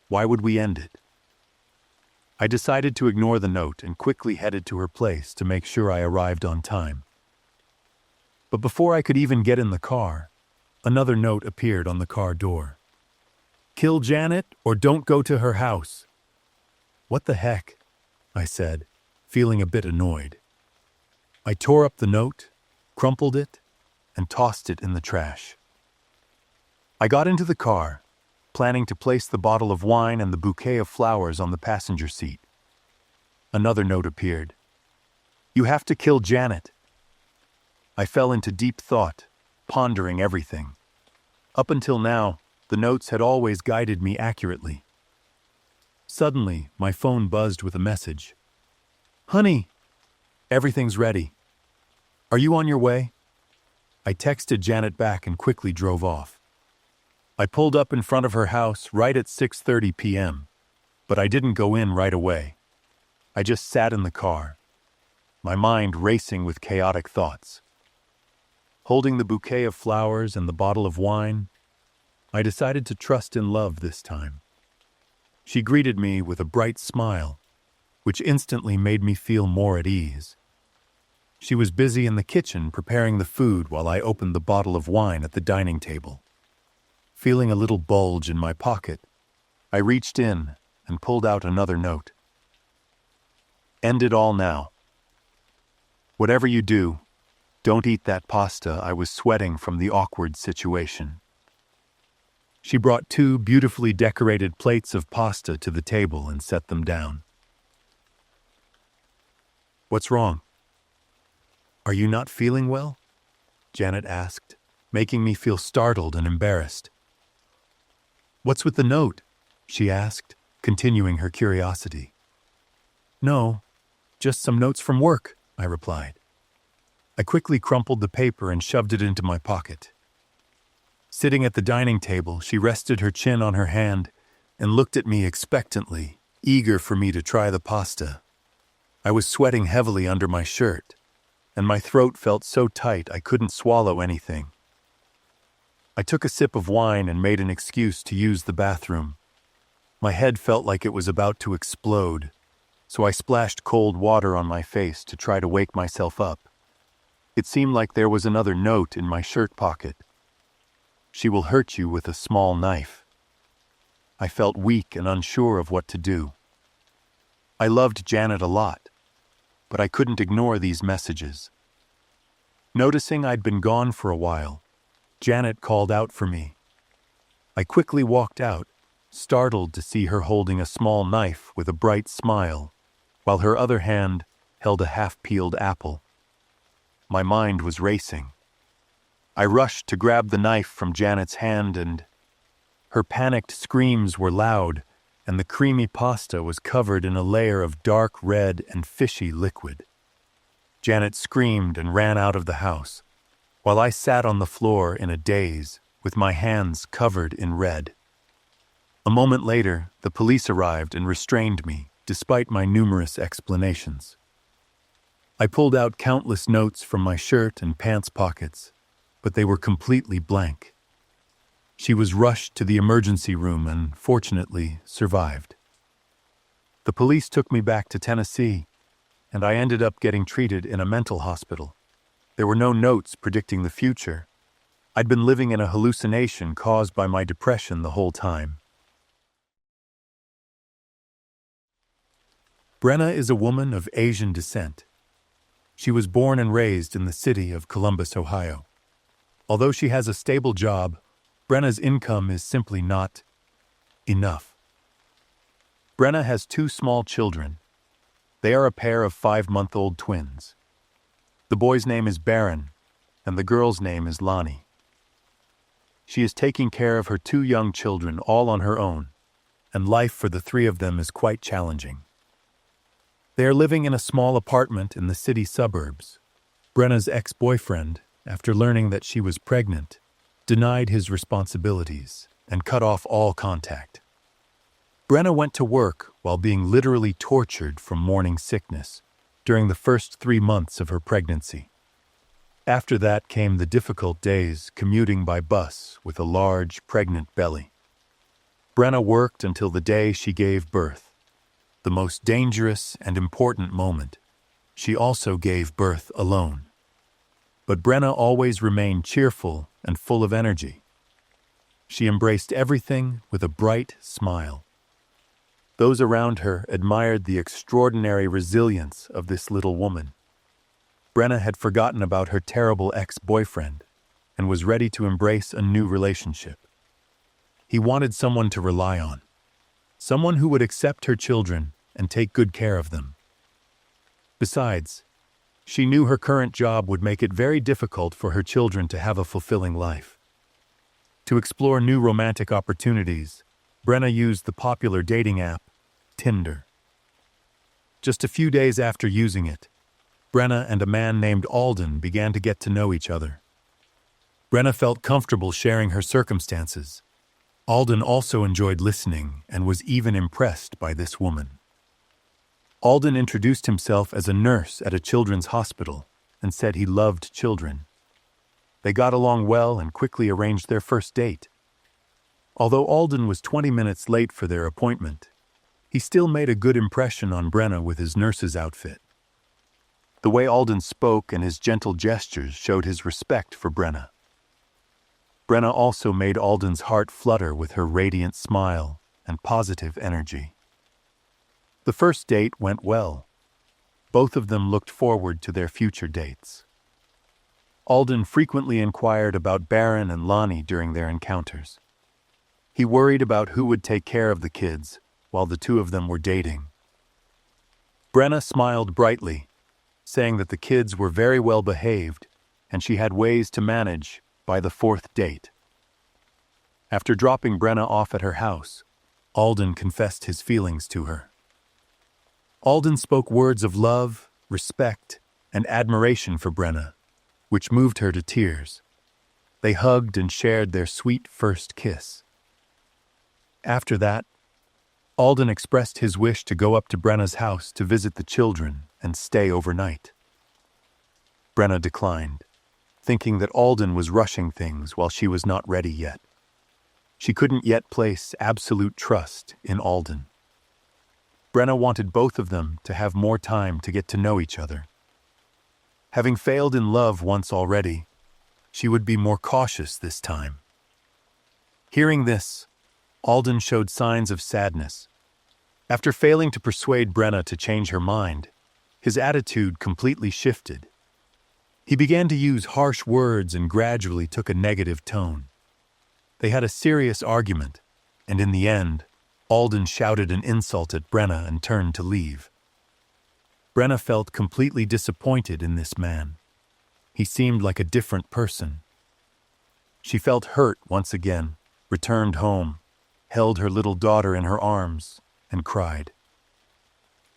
Speaker 1: Why would we end it? I decided to ignore the note and quickly headed to her place to make sure I arrived on time. But before I could even get in the car, another note appeared on the car door. "Kill Janet or don't go to her house." "What the heck?" I said, feeling a bit annoyed. I tore up the note, crumpled it, and tossed it in the trash. I got into the car, planning to place the bottle of wine and the bouquet of flowers on the passenger seat. Another note appeared. "You have to kill Janet." I fell into deep thought, pondering everything. Up until now, the notes had always guided me accurately. Suddenly, my phone buzzed with a message. "Honey, everything's ready. Are you on your way?" I texted Janet back and quickly drove off. I pulled up in front of her house right at 6:30 p.m., but I didn't go in right away. I just sat in the car, my mind racing with chaotic thoughts. Holding the bouquet of flowers and the bottle of wine, I decided to trust in love this time. She greeted me with a bright smile, which instantly made me feel more at ease. She was busy in the kitchen preparing the food while I opened the bottle of wine at the dining table. Feeling a little bulge in my pocket, I reached in and pulled out another note. "End it all now. Whatever you do, don't eat that pasta. I was sweating from the awkward situation." She brought 2 beautifully decorated plates of pasta to the table and set them down. "What's wrong? Are you not feeling well?" Janet asked, making me feel startled and embarrassed. "What's with the note?" she asked, continuing her curiosity. "No, just some notes from work," I replied. I quickly crumpled the paper and shoved it into my pocket. Sitting at the dining table, she rested her chin on her hand and looked at me expectantly, eager for me to try the pasta. I was sweating heavily under my shirt, and my throat felt so tight I couldn't swallow anything. I took a sip of wine and made an excuse to use the bathroom. My head felt like it was about to explode, so I splashed cold water on my face to try to wake myself up. It seemed like there was another note in my shirt pocket. "She will hurt you with a small knife." I felt weak and unsure of what to do. I loved Janet a lot, but I couldn't ignore these messages. Noticing I'd been gone for a while, Janet called out for me. I quickly walked out, startled to see her holding a small knife with a bright smile, while her other hand held a half-peeled apple. My mind was racing. I rushed to grab the knife from Janet's hand and her panicked screams were loud, and the creamy pasta was covered in a layer of dark red and fishy liquid. Janet screamed and ran out of the house, while I sat on the floor in a daze with my hands covered in red. A moment later, the police arrived and restrained me, despite my numerous explanations. I pulled out countless notes from my shirt and pants pockets, but they were completely blank. She was rushed to the emergency room and, fortunately, survived. The police took me back to Tennessee, and I ended up getting treated in a mental hospital. There were no notes predicting the future. I'd been living in a hallucination caused by my depression the whole time. Brenna is a woman of Asian descent. She was born and raised in the city of Columbus, Ohio. Although she has a stable job, Brenna's income is simply not enough. Brenna has 2 small children. They are a pair of 5-month-old twins. The boy's name is Baron, and the girl's name is Lonnie. She is taking care of her 2 young children all on her own, and life for the 3 of them is quite challenging. They are living in a small apartment in the city suburbs. Brenna's ex-boyfriend, after learning that she was pregnant, denied his responsibilities and cut off all contact. Brenna went to work while being literally tortured from morning sickness during the first 3 months of her pregnancy. After that came the difficult days commuting by bus with a large, pregnant belly. Brenna worked until the day she gave birth, the most dangerous and important moment. She also gave birth alone. But Brenna always remained cheerful and full of energy. She embraced everything with a bright smile. Those around her admired the extraordinary resilience of this little woman. Brenna had forgotten about her terrible ex-boyfriend and was ready to embrace a new relationship. He wanted someone to rely on, someone who would accept her children and take good care of them. Besides, she knew her current job would make it very difficult for her children to have a fulfilling life. To explore new romantic opportunities, Brenna used the popular dating app, Tinder. Just a few days after using it, Brenna and a man named Alden began to get to know each other. Brenna felt comfortable sharing her circumstances. Alden also enjoyed listening and was even impressed by this woman. Alden introduced himself as a nurse at a children's hospital and said he loved children. They got along well and quickly arranged their first date. Although Alden was 20 minutes late for their appointment, he still made a good impression on Brenna with his nurse's outfit. The way Alden spoke and his gentle gestures showed his respect for Brenna. Brenna also made Alden's heart flutter with her radiant smile and positive energy. The first date went well. Both of them looked forward to their future dates. Alden frequently inquired about Baron and Lonnie during their encounters. He worried about who would take care of the kids while the 2 of them were dating. Brenna smiled brightly, saying that the kids were very well behaved and she had ways to manage by the 4th date. After dropping Brenna off at her house, Alden confessed his feelings to her. Alden spoke words of love, respect, and admiration for Brenna, which moved her to tears. They hugged and shared their sweet first kiss. After that, Alden expressed his wish to go up to Brenna's house to visit the children and stay overnight. Brenna declined, thinking that Alden was rushing things while she was not ready yet. She couldn't yet place absolute trust in Alden. Brenna wanted both of them to have more time to get to know each other. Having failed in love once already, she would be more cautious this time. Hearing this, Alden showed signs of sadness. After failing to persuade Brenna to change her mind, his attitude completely shifted. He began to use harsh words and gradually took a negative tone. They had a serious argument, and in the end, Alden shouted an insult at Brenna and turned to leave. Brenna felt completely disappointed in this man. He seemed like a different person. She felt hurt once again, returned home, held her little daughter in her arms, and cried.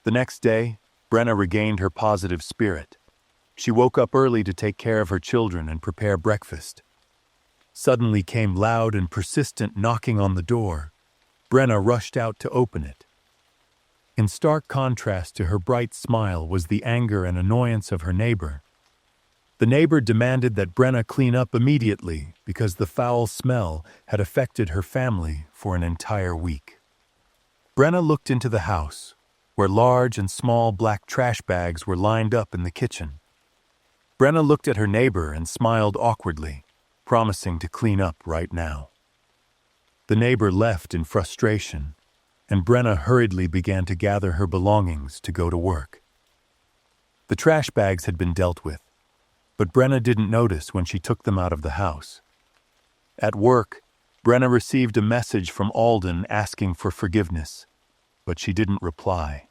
Speaker 1: The next day, Brenna regained her positive spirit. She woke up early to take care of her children and prepare breakfast. Suddenly came loud and persistent knocking on the door. Brenna rushed out to open it. In stark contrast to her bright smile was the anger and annoyance of her neighbor. The neighbor demanded that Brenna clean up immediately because the foul smell had affected her family for an entire week. Brenna looked into the house, where large and small black trash bags were lined up in the kitchen. Brenna looked at her neighbor and smiled awkwardly, promising to clean up right now. The neighbor left in frustration, and Brenna hurriedly began to gather her belongings to go to work. The trash bags had been dealt with, but Brenna didn't notice when she took them out of the house. At work, Brenna received a message from Alden asking for forgiveness, but she didn't reply.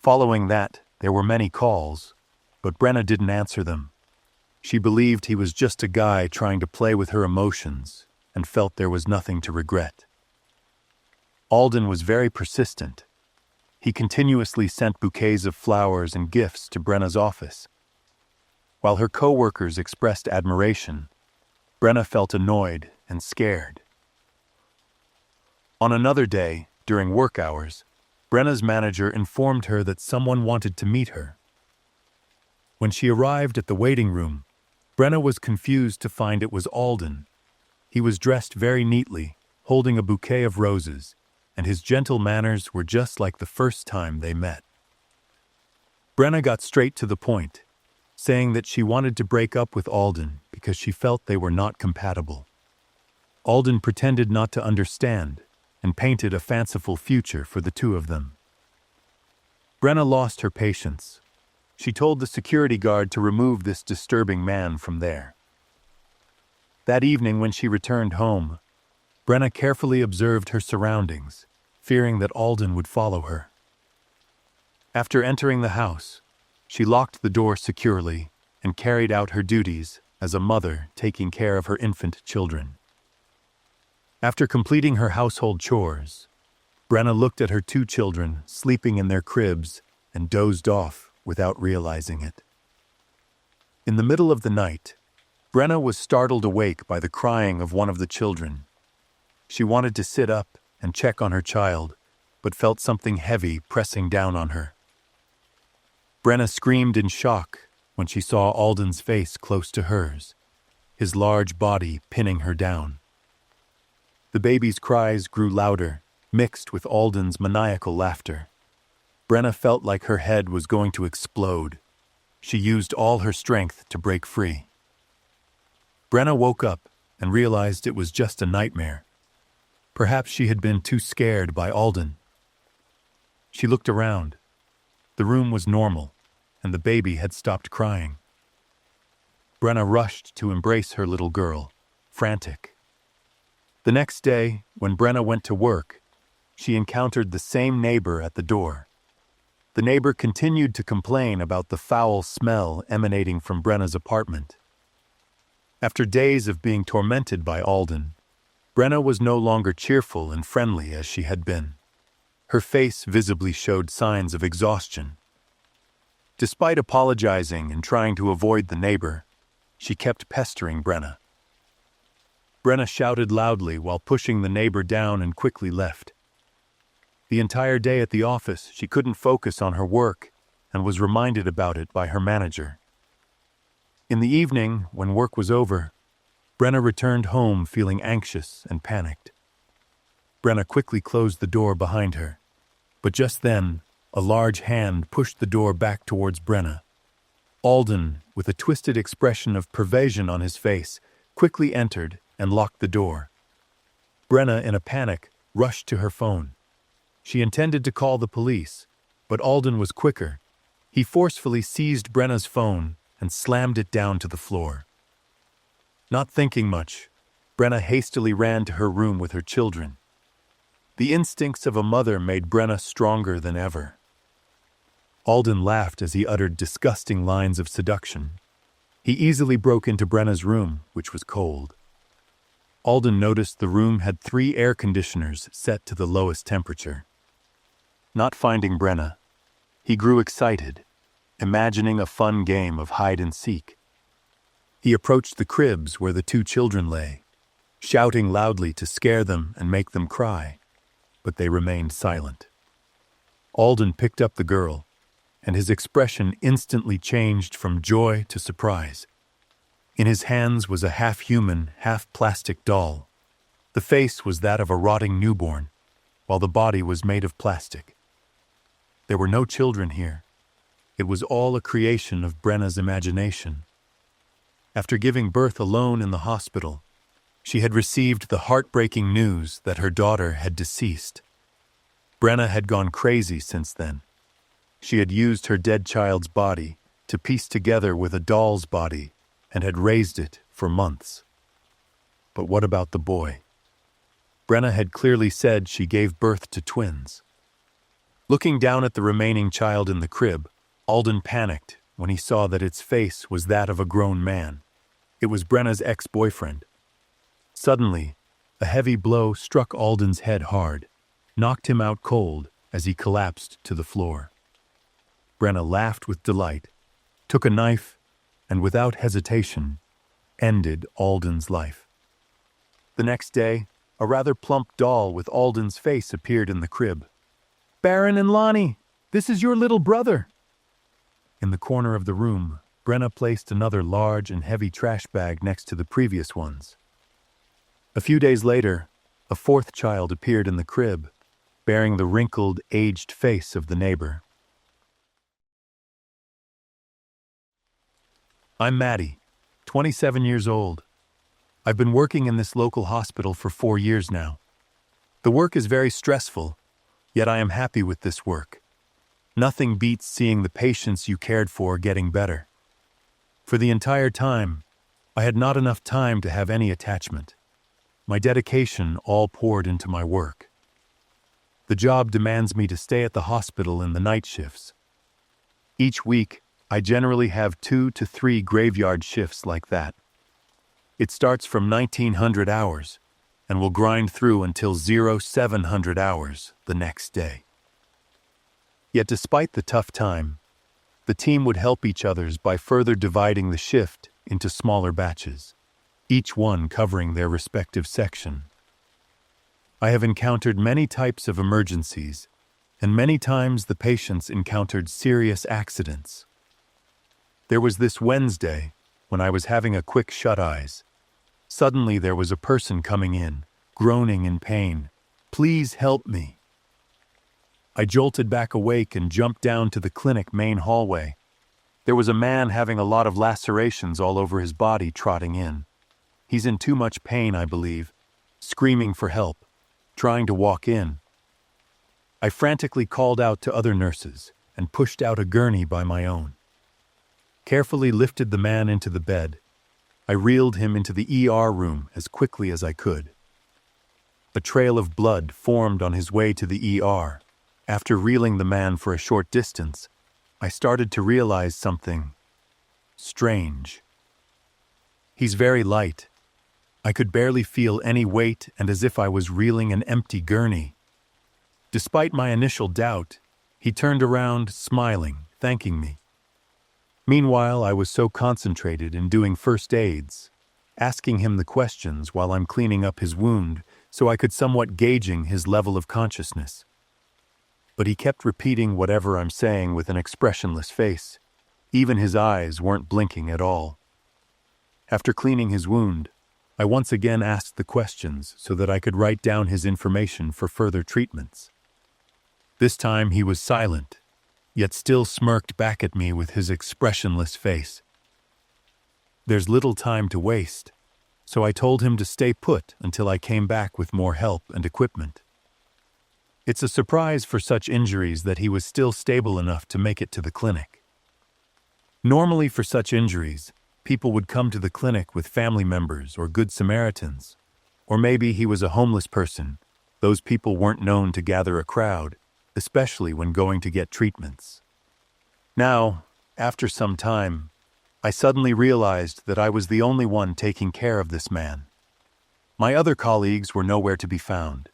Speaker 1: Following that, there were many calls, but Brenna didn't answer them. She believed he was just a guy trying to play with her emotions and felt there was nothing to regret. Alden was very persistent. He continuously sent bouquets of flowers and gifts to Brenna's office. While her co-workers expressed admiration, Brenna felt annoyed and scared. On another day, during work hours, Brenna's manager informed her that someone wanted to meet her. When she arrived at the waiting room, Brenna was confused to find it was Alden. He was dressed very neatly, holding a bouquet of roses, and his gentle manners were just like the first time they met. Brenna got straight to the point, saying that she wanted to break up with Alden because she felt they were not compatible. Alden pretended not to understand and painted a fanciful future for the two of them. Brenna lost her patience. She told the security guard to remove this disturbing man from there. That evening when she returned home, Brenna carefully observed her surroundings, fearing that Alden would follow her. After entering the house, she locked the door securely and carried out her duties as a mother taking care of her infant children. After completing her household chores, Brenna looked at her two children sleeping in their cribs and dozed off without realizing it. In the middle of the night, Brenna was startled awake by the crying of one of the children. She wanted to sit up and check on her child, but felt something heavy pressing down on her. Brenna screamed in shock when she saw Alden's face close to hers, his large body pinning her down. The baby's cries grew louder, mixed with Alden's maniacal laughter. Brenna felt like her head was going to explode. She used all her strength to break free. Brenna woke up and realized it was just a nightmare. Perhaps she had been too scared by Alden. She looked around. The room was normal, and the baby had stopped crying. Brenna rushed to embrace her little girl, frantic. The next day, when Brenna went to work, she encountered the same neighbor at the door. The neighbor continued to complain about the foul smell emanating from Brenna's apartment. After days of being tormented by Alden, Brenna was no longer cheerful and friendly as she had been. Her face visibly showed signs of exhaustion. Despite apologizing and trying to avoid the neighbor, she kept pestering Brenna. Brenna shouted loudly while pushing the neighbor down and quickly left. The entire day at the office, she couldn't focus on her work and was reminded about it by her manager. In the evening, when work was over, Brenna returned home feeling anxious and panicked. Brenna quickly closed the door behind her, but just then, a large hand pushed the door back towards Brenna. Alden, with a twisted expression of perversion on his face, quickly entered and locked the door. Brenna, in a panic, rushed to her phone. She intended to call the police, but Alden was quicker. He forcefully seized Brenna's phone and slammed it down to the floor. Not thinking much, Brenna hastily ran to her room with her children. The instincts of a mother made Brenna stronger than ever. Alden laughed as he uttered disgusting lines of seduction. He easily broke into Brenna's room, which was cold. Alden noticed the room had 3 air conditioners set to the lowest temperature. Not finding Brenna, he grew excited, imagining a fun game of hide and seek. He approached the cribs where the 2 children lay, shouting loudly to scare them and make them cry, but they remained silent. Alden picked up the girl, and his expression instantly changed from joy to surprise. In his hands was a half-human, half-plastic doll. The face was that of a rotting newborn, while the body was made of plastic. There were no children here. It was all a creation of Brenna's imagination. After giving birth alone in the hospital, she had received the heartbreaking news that her daughter had deceased. Brenna had gone crazy since then. She had used her dead child's body to piece together with a doll's body and had raised it for months. But what about the boy? Brenna had clearly said she gave birth to twins. Looking down at the remaining child in the crib, Alden panicked when he saw that its face was that of a grown man. It was Brenna's ex-boyfriend. Suddenly, a heavy blow struck Alden's head hard, knocked him out cold as he collapsed to the floor. Brenna laughed with delight, took a knife, and without hesitation, ended Alden's life. The next day, a rather plump doll with Alden's face appeared in the crib. "Baron and Lonnie, this is your little brother." In the corner of the room, Brenna placed another large and heavy trash bag next to the previous ones. A few days later, a fourth child appeared in the crib, bearing the wrinkled, aged face of the neighbor. I'm Maddie, 27 years old. I've been working in this local hospital for 4 years now. The work is very stressful, yet I am happy with this work. Nothing beats seeing the patients you cared for getting better. For the entire time, I had not enough time to have any attachment. My dedication all poured into my work. The job demands me to stay at the hospital in the night shifts. Each week, I generally have 2 to 3 graveyard shifts like that. It starts from 1900 hours and will grind through until 0700 hours the next day. Yet despite the tough time, the team would help each other by further dividing the shift into smaller batches, each one covering their respective section. I have encountered many types of emergencies, and many times the patients encountered serious accidents. There was this Wednesday when I was having a quick shut-eyes. Suddenly there was a person coming in, groaning in pain. "Please help me." I jolted back awake and jumped down to the clinic main hallway. There was a man having a lot of lacerations all over his body trotting in. He's in too much pain, I believe, screaming for help, trying to walk in. I frantically called out to other nurses and pushed out a gurney by my own. Carefully lifted the man into the bed. I reeled him into the ER room as quickly as I could. A trail of blood formed on his way to the ER. After reeling the man for a short distance, I started to realize something strange. He's very light. I could barely feel any weight and as if I was reeling an empty gurney. Despite my initial doubt, he turned around, smiling, thanking me. Meanwhile, I was so concentrated in doing first aids, asking him the questions while I'm cleaning up his wound so I could somewhat gauging his level of consciousness. But he kept repeating whatever I'm saying with an expressionless face. Even his eyes weren't blinking at all. After cleaning his wound, I once again asked the questions so that I could write down his information for further treatments. This time he was silent, yet still smirked back at me with his expressionless face. There's little time to waste, so I told him to stay put until I came back with more help and equipment. It's a surprise for such injuries that he was still stable enough to make it to the clinic. Normally for such injuries, people would come to the clinic with family members or good Samaritans. Or maybe he was a homeless person. Those people weren't known to gather a crowd, especially when going to get treatments. Now, after some time, I suddenly realized that I was the only one taking care of this man. My other colleagues were nowhere to be found.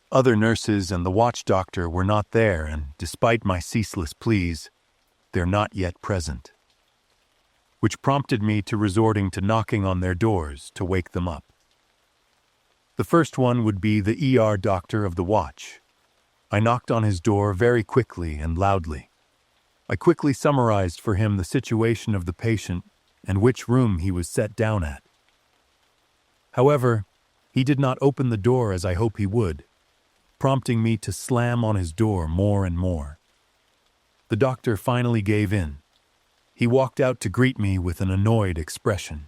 Speaker 1: Other nurses and the watch doctor were not there, and despite my ceaseless pleas, they're not yet present. Which prompted me to resorting to knocking on their doors to wake them up. The first one would be the ER doctor of the watch. I knocked on his door very quickly and loudly. I quickly summarized for him the situation of the patient and which room he was set down at. However, he did not open the door as I hoped he would, prompting me to slam on his door more and more. The doctor finally gave in. He walked out to greet me with an annoyed expression.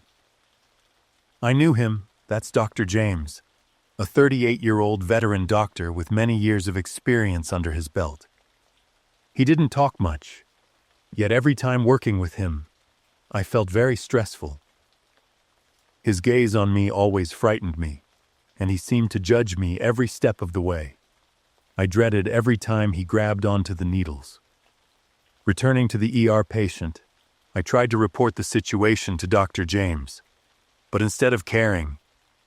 Speaker 1: I knew him. That's Dr. James, a 38-year-old veteran doctor with many years of experience under his belt. He didn't talk much, yet every time working with him, I felt very stressful. His gaze on me always frightened me, and he seemed to judge me every step of the way. I dreaded every time he grabbed onto the needles. Returning to the ER patient, I tried to report the situation to Dr. James, but instead of caring,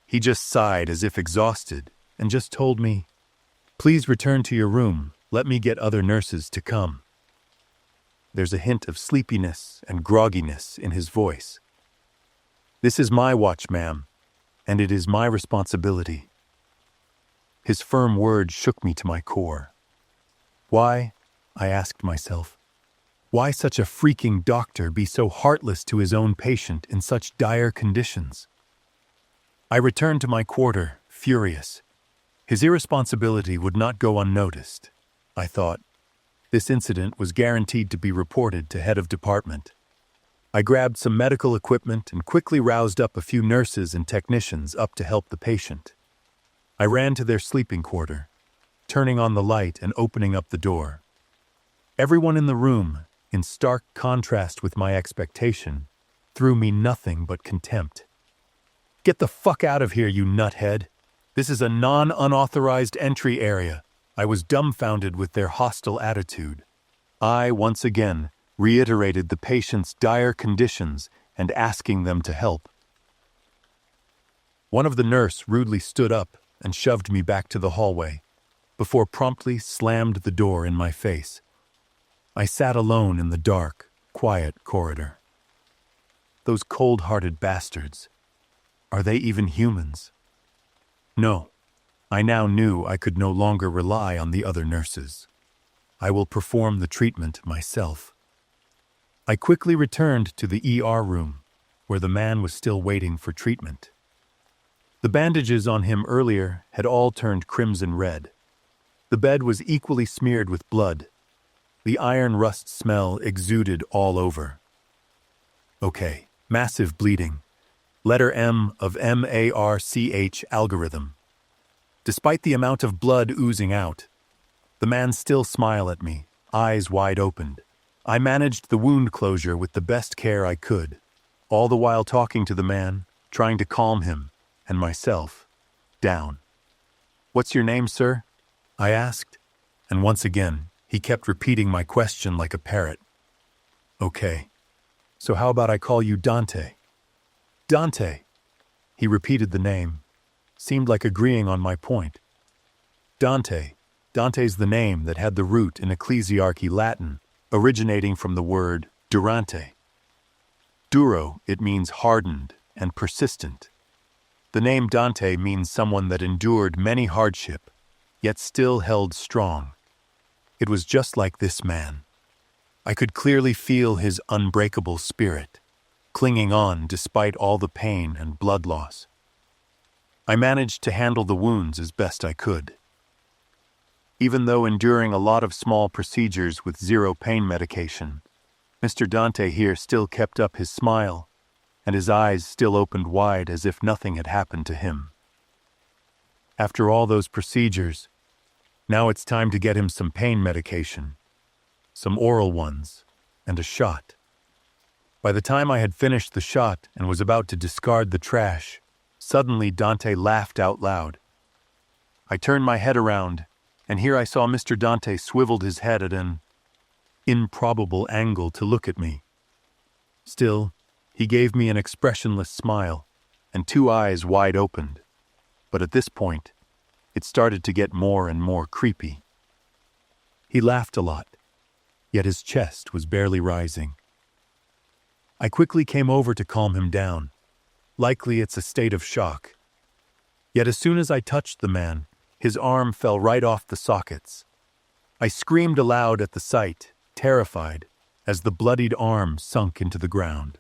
Speaker 1: he just sighed as if exhausted and just told me, "Please return to your room. Let me get other nurses to come." There's a hint of sleepiness and grogginess in his voice. "This is my watch, ma'am, and it is my responsibility." His firm words shook me to my core. Why, I asked myself, why such a freaking doctor be so heartless to his own patient in such dire conditions? I returned to my quarter, furious. His irresponsibility would not go unnoticed, I thought. This incident was guaranteed to be reported to head of department. I grabbed some medical equipment and quickly roused up a few nurses and technicians up to help the patient. I ran to their sleeping quarter, turning on the light and opening up the door. Everyone in the room, in stark contrast with my expectation, threw me nothing but contempt. "Get the fuck out of here, you nuthead! This is a non-unauthorized entry area." I was dumbfounded with their hostile attitude. I, once again, reiterated the patient's dire conditions and asking them to help. One of the nurses rudely stood up and shoved me back to the hallway, before promptly slammed the door in my face. I sat alone in the dark, quiet corridor. Those cold-hearted bastards. Are they even humans? No, I now knew I could no longer rely on the other nurses. I will perform the treatment myself. I quickly returned to the ER room, where the man was still waiting for treatment. The bandages on him earlier had all turned crimson red. The bed was equally smeared with blood. The iron rust smell exuded all over. Okay, massive bleeding. Letter M of MARCH algorithm. Despite the amount of blood oozing out, the man still smiled at me, eyes wide opened. I managed the wound closure with the best care I could, all the while talking to the man, trying to calm him, and myself, down. "What's your name, sir?" I asked, and once again, he kept repeating my question like a parrot. "Okay, so how about I call you Dante?" "Dante." He repeated the name, seemed like agreeing on my point. Dante. Dante's the name that had the root in ecclesiarchy Latin, originating from the word durante. Duro, it means hardened and persistent. The name Dante means someone that endured many hardship, yet still held strong. It was just like this man. I could clearly feel his unbreakable spirit, clinging on despite all the pain and blood loss. I managed to handle the wounds as best I could. Even though enduring a lot of small procedures with zero pain medication, Mr. Dante here still kept up his smile, and his eyes still opened wide as if nothing had happened to him. After all those procedures, now it's time to get him some pain medication, some oral ones, and a shot. By the time I had finished the shot and was about to discard the trash, suddenly Dante laughed out loud. I turned my head around, and here I saw Mr. Dante swiveled his head at an improbable angle to look at me. Still, he gave me an expressionless smile, and two eyes wide opened. But at this point, it started to get more and more creepy. He laughed a lot, yet his chest was barely rising. I quickly came over to calm him down. Likely it's a state of shock. Yet as soon as I touched the man, his arm fell right off the sockets. I screamed aloud at the sight, terrified, as the bloodied arm sunk into the ground.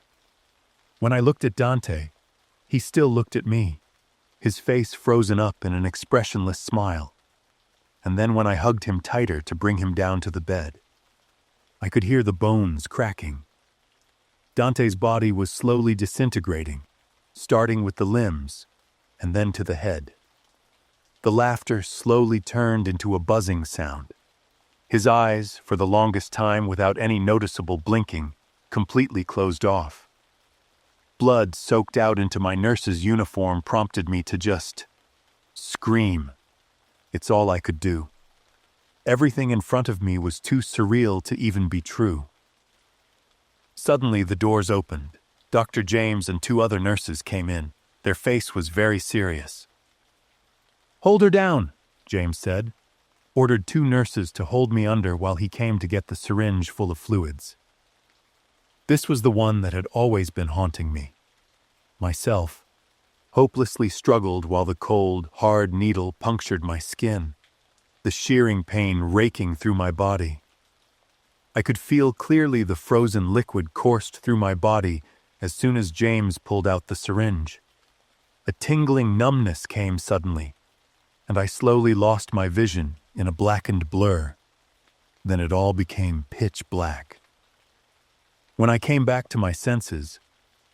Speaker 1: When I looked at Dante, he still looked at me, his face frozen up in an expressionless smile. And then when I hugged him tighter to bring him down to the bed, I could hear the bones cracking. Dante's body was slowly disintegrating, starting with the limbs and then to the head. The laughter slowly turned into a buzzing sound. His eyes, for the longest time without any noticeable blinking, completely closed off. Blood soaked out into my nurse's uniform prompted me to just scream. It's all I could do. Everything in front of me was too surreal to even be true. Suddenly the doors opened. Dr. James and two other nurses came in. Their face was very serious. "Hold her down," James said, ordered two nurses to hold me under while he came to get the syringe full of fluids. This was the one that had always been haunting me. Myself, hopelessly struggled while the cold, hard needle punctured my skin, the shearing pain raking through my body. I could feel clearly the frozen liquid coursed through my body as soon as James pulled out the syringe. A tingling numbness came suddenly, and I slowly lost my vision in a blackened blur. Then it all became pitch black. When I came back to my senses,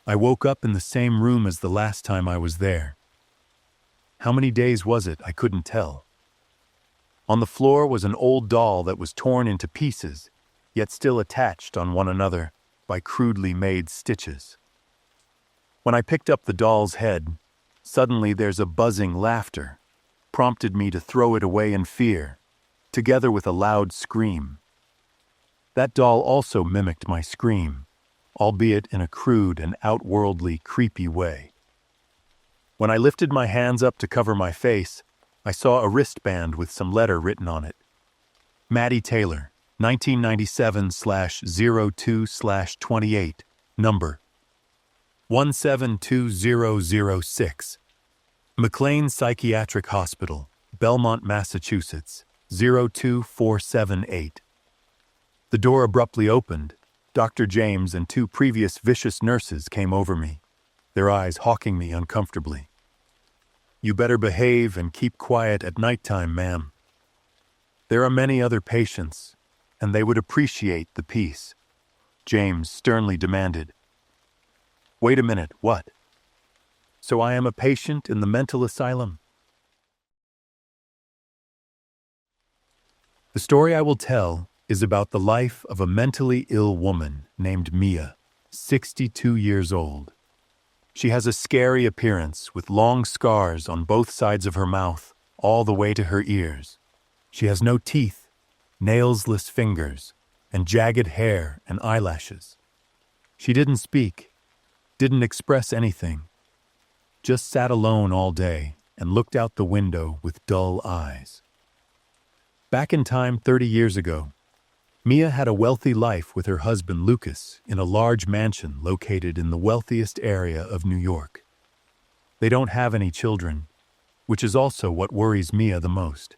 Speaker 1: I woke up in the same room as the last time I was there. How many days was it, I couldn't tell. On the floor was an old doll that was torn into pieces, yet still attached on one another by crudely made stitches. When I picked up the doll's head, suddenly there's a buzzing laughter, prompted me to throw it away in fear, together with a loud scream. That doll also mimicked my scream, albeit in a crude and outworldly, creepy way. When I lifted my hands up to cover my face, I saw a wristband with some letter written on it. Maddie Taylor, 1997/02/28, number 172006. McLean Psychiatric Hospital, Belmont, Massachusetts, 02478. The door abruptly opened. Dr. James and two previous vicious nurses came over me, their eyes hawking me uncomfortably. "You better behave and keep quiet at nighttime, ma'am. There are many other patients, and they would appreciate the peace," James sternly demanded. "Wait a minute, what? So I am a patient in the mental asylum?" The story I will tell is about the life of a mentally ill woman named Mia, 62 years old. She has a scary appearance with long scars on both sides of her mouth, all the way to her ears. She has no teeth, nailsless fingers, and jagged hair and eyelashes. She didn't speak, didn't express anything, just sat alone all day and looked out the window with dull eyes. Back in time 30 years ago, Mia had a wealthy life with her husband Lucas in a large mansion located in the wealthiest area of New York. They don't have any children, which is also what worries Mia the most.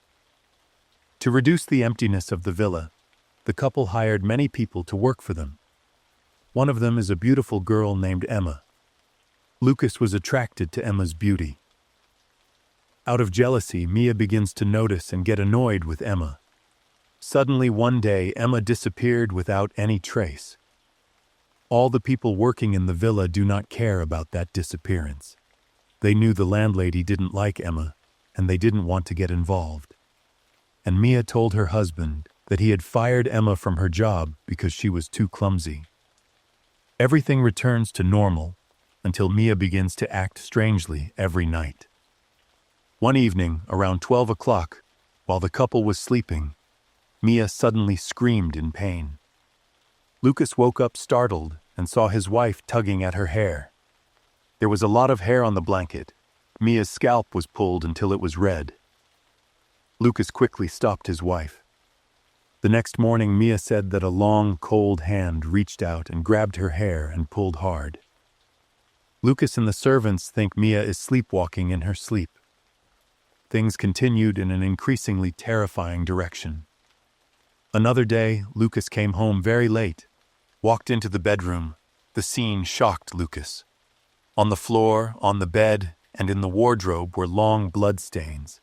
Speaker 1: To reduce the emptiness of the villa, the couple hired many people to work for them. One of them is a beautiful girl named Emma. Lucas was attracted to Emma's beauty. Out of jealousy, Mia begins to notice and get annoyed with Emma. Suddenly one day, Emma disappeared without any trace. All the people working in the villa do not care about that disappearance. They knew the landlady didn't like Emma, and they didn't want to get involved. And Mia told her husband that he had fired Emma from her job because she was too clumsy. Everything returns to normal until Mia begins to act strangely every night. One evening, around 12 o'clock, while the couple was sleeping, Mia suddenly screamed in pain. Lucas woke up startled and saw his wife tugging at her hair. There was a lot of hair on the blanket. Mia's scalp was pulled until it was red. Lucas quickly stopped his wife. The next morning, Mia said that a long, cold hand reached out and grabbed her hair and pulled hard. Lucas and the servants think Mia is sleepwalking in her sleep. Things continued in an increasingly terrifying direction. Another day, Lucas came home very late, walked into the bedroom. The scene shocked Lucas. On the floor, on the bed, and in the wardrobe were long blood stains.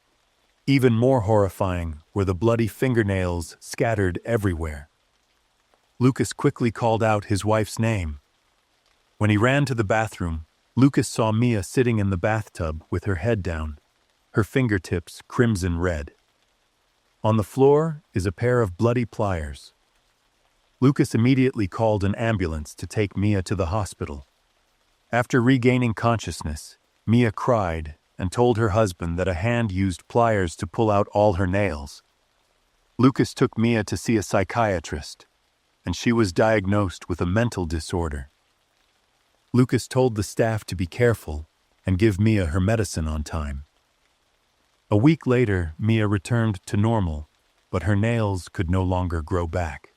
Speaker 1: Even more horrifying were the bloody fingernails scattered everywhere. Lucas quickly called out his wife's name. When he ran to the bathroom, Lucas saw Mia sitting in the bathtub with her head down, her fingertips crimson red. On the floor is a pair of bloody pliers. Lucas immediately called an ambulance to take Mia to the hospital. After regaining consciousness, Mia cried and told her husband that a hand used pliers to pull out all her nails. Lucas took Mia to see a psychiatrist, and she was diagnosed with a mental disorder. Lucas told the staff to be careful and give Mia her medicine on time. A week later, Mia returned to normal, but her nails could no longer grow back.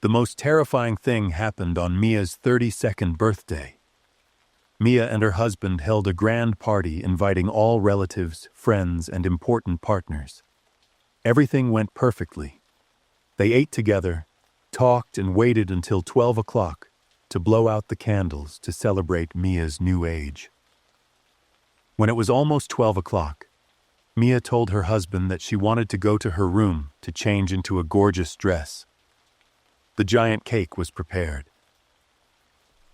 Speaker 1: The most terrifying thing happened on Mia's 32nd birthday. Mia and her husband held a grand party inviting all relatives, friends, and important partners. Everything went perfectly. They ate together, talked, and waited until 12 o'clock to blow out the candles to celebrate Mia's new age. When it was almost 12 o'clock, Mia told her husband that she wanted to go to her room to change into a gorgeous dress. The giant cake was prepared.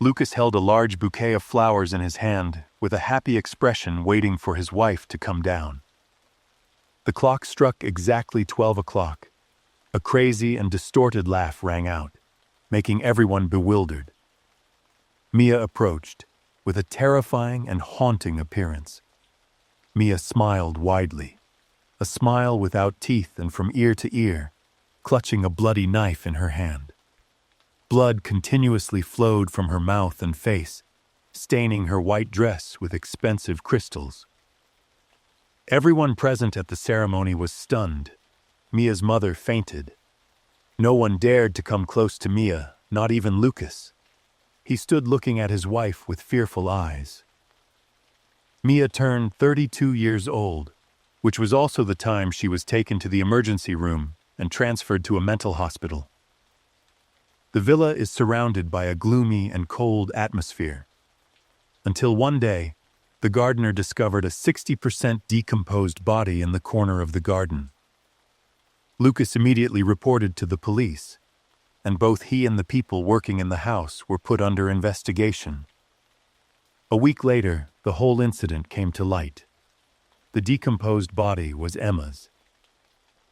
Speaker 1: Lucas held a large bouquet of flowers in his hand with a happy expression waiting for his wife to come down. The clock struck exactly 12 o'clock. A crazy and distorted laugh rang out, making everyone bewildered. Mia approached, with a terrifying and haunting appearance. Mia smiled widely, a smile without teeth and from ear to ear, clutching a bloody knife in her hand. Blood continuously flowed from her mouth and face, staining her white dress with expensive crystals. Everyone present at the ceremony was stunned. Mia's mother fainted. No one dared to come close to Mia, not even Lucas. He stood looking at his wife with fearful eyes. Mia turned 32 years old, which was also the time she was taken to the emergency room and transferred to a mental hospital. The villa is surrounded by a gloomy and cold atmosphere. Until one day, the gardener discovered a 60% decomposed body in the corner of the garden. Lucas immediately reported to the police, and both he and the people working in the house were put under investigation. A week later, the whole incident came to light. The decomposed body was Emma's.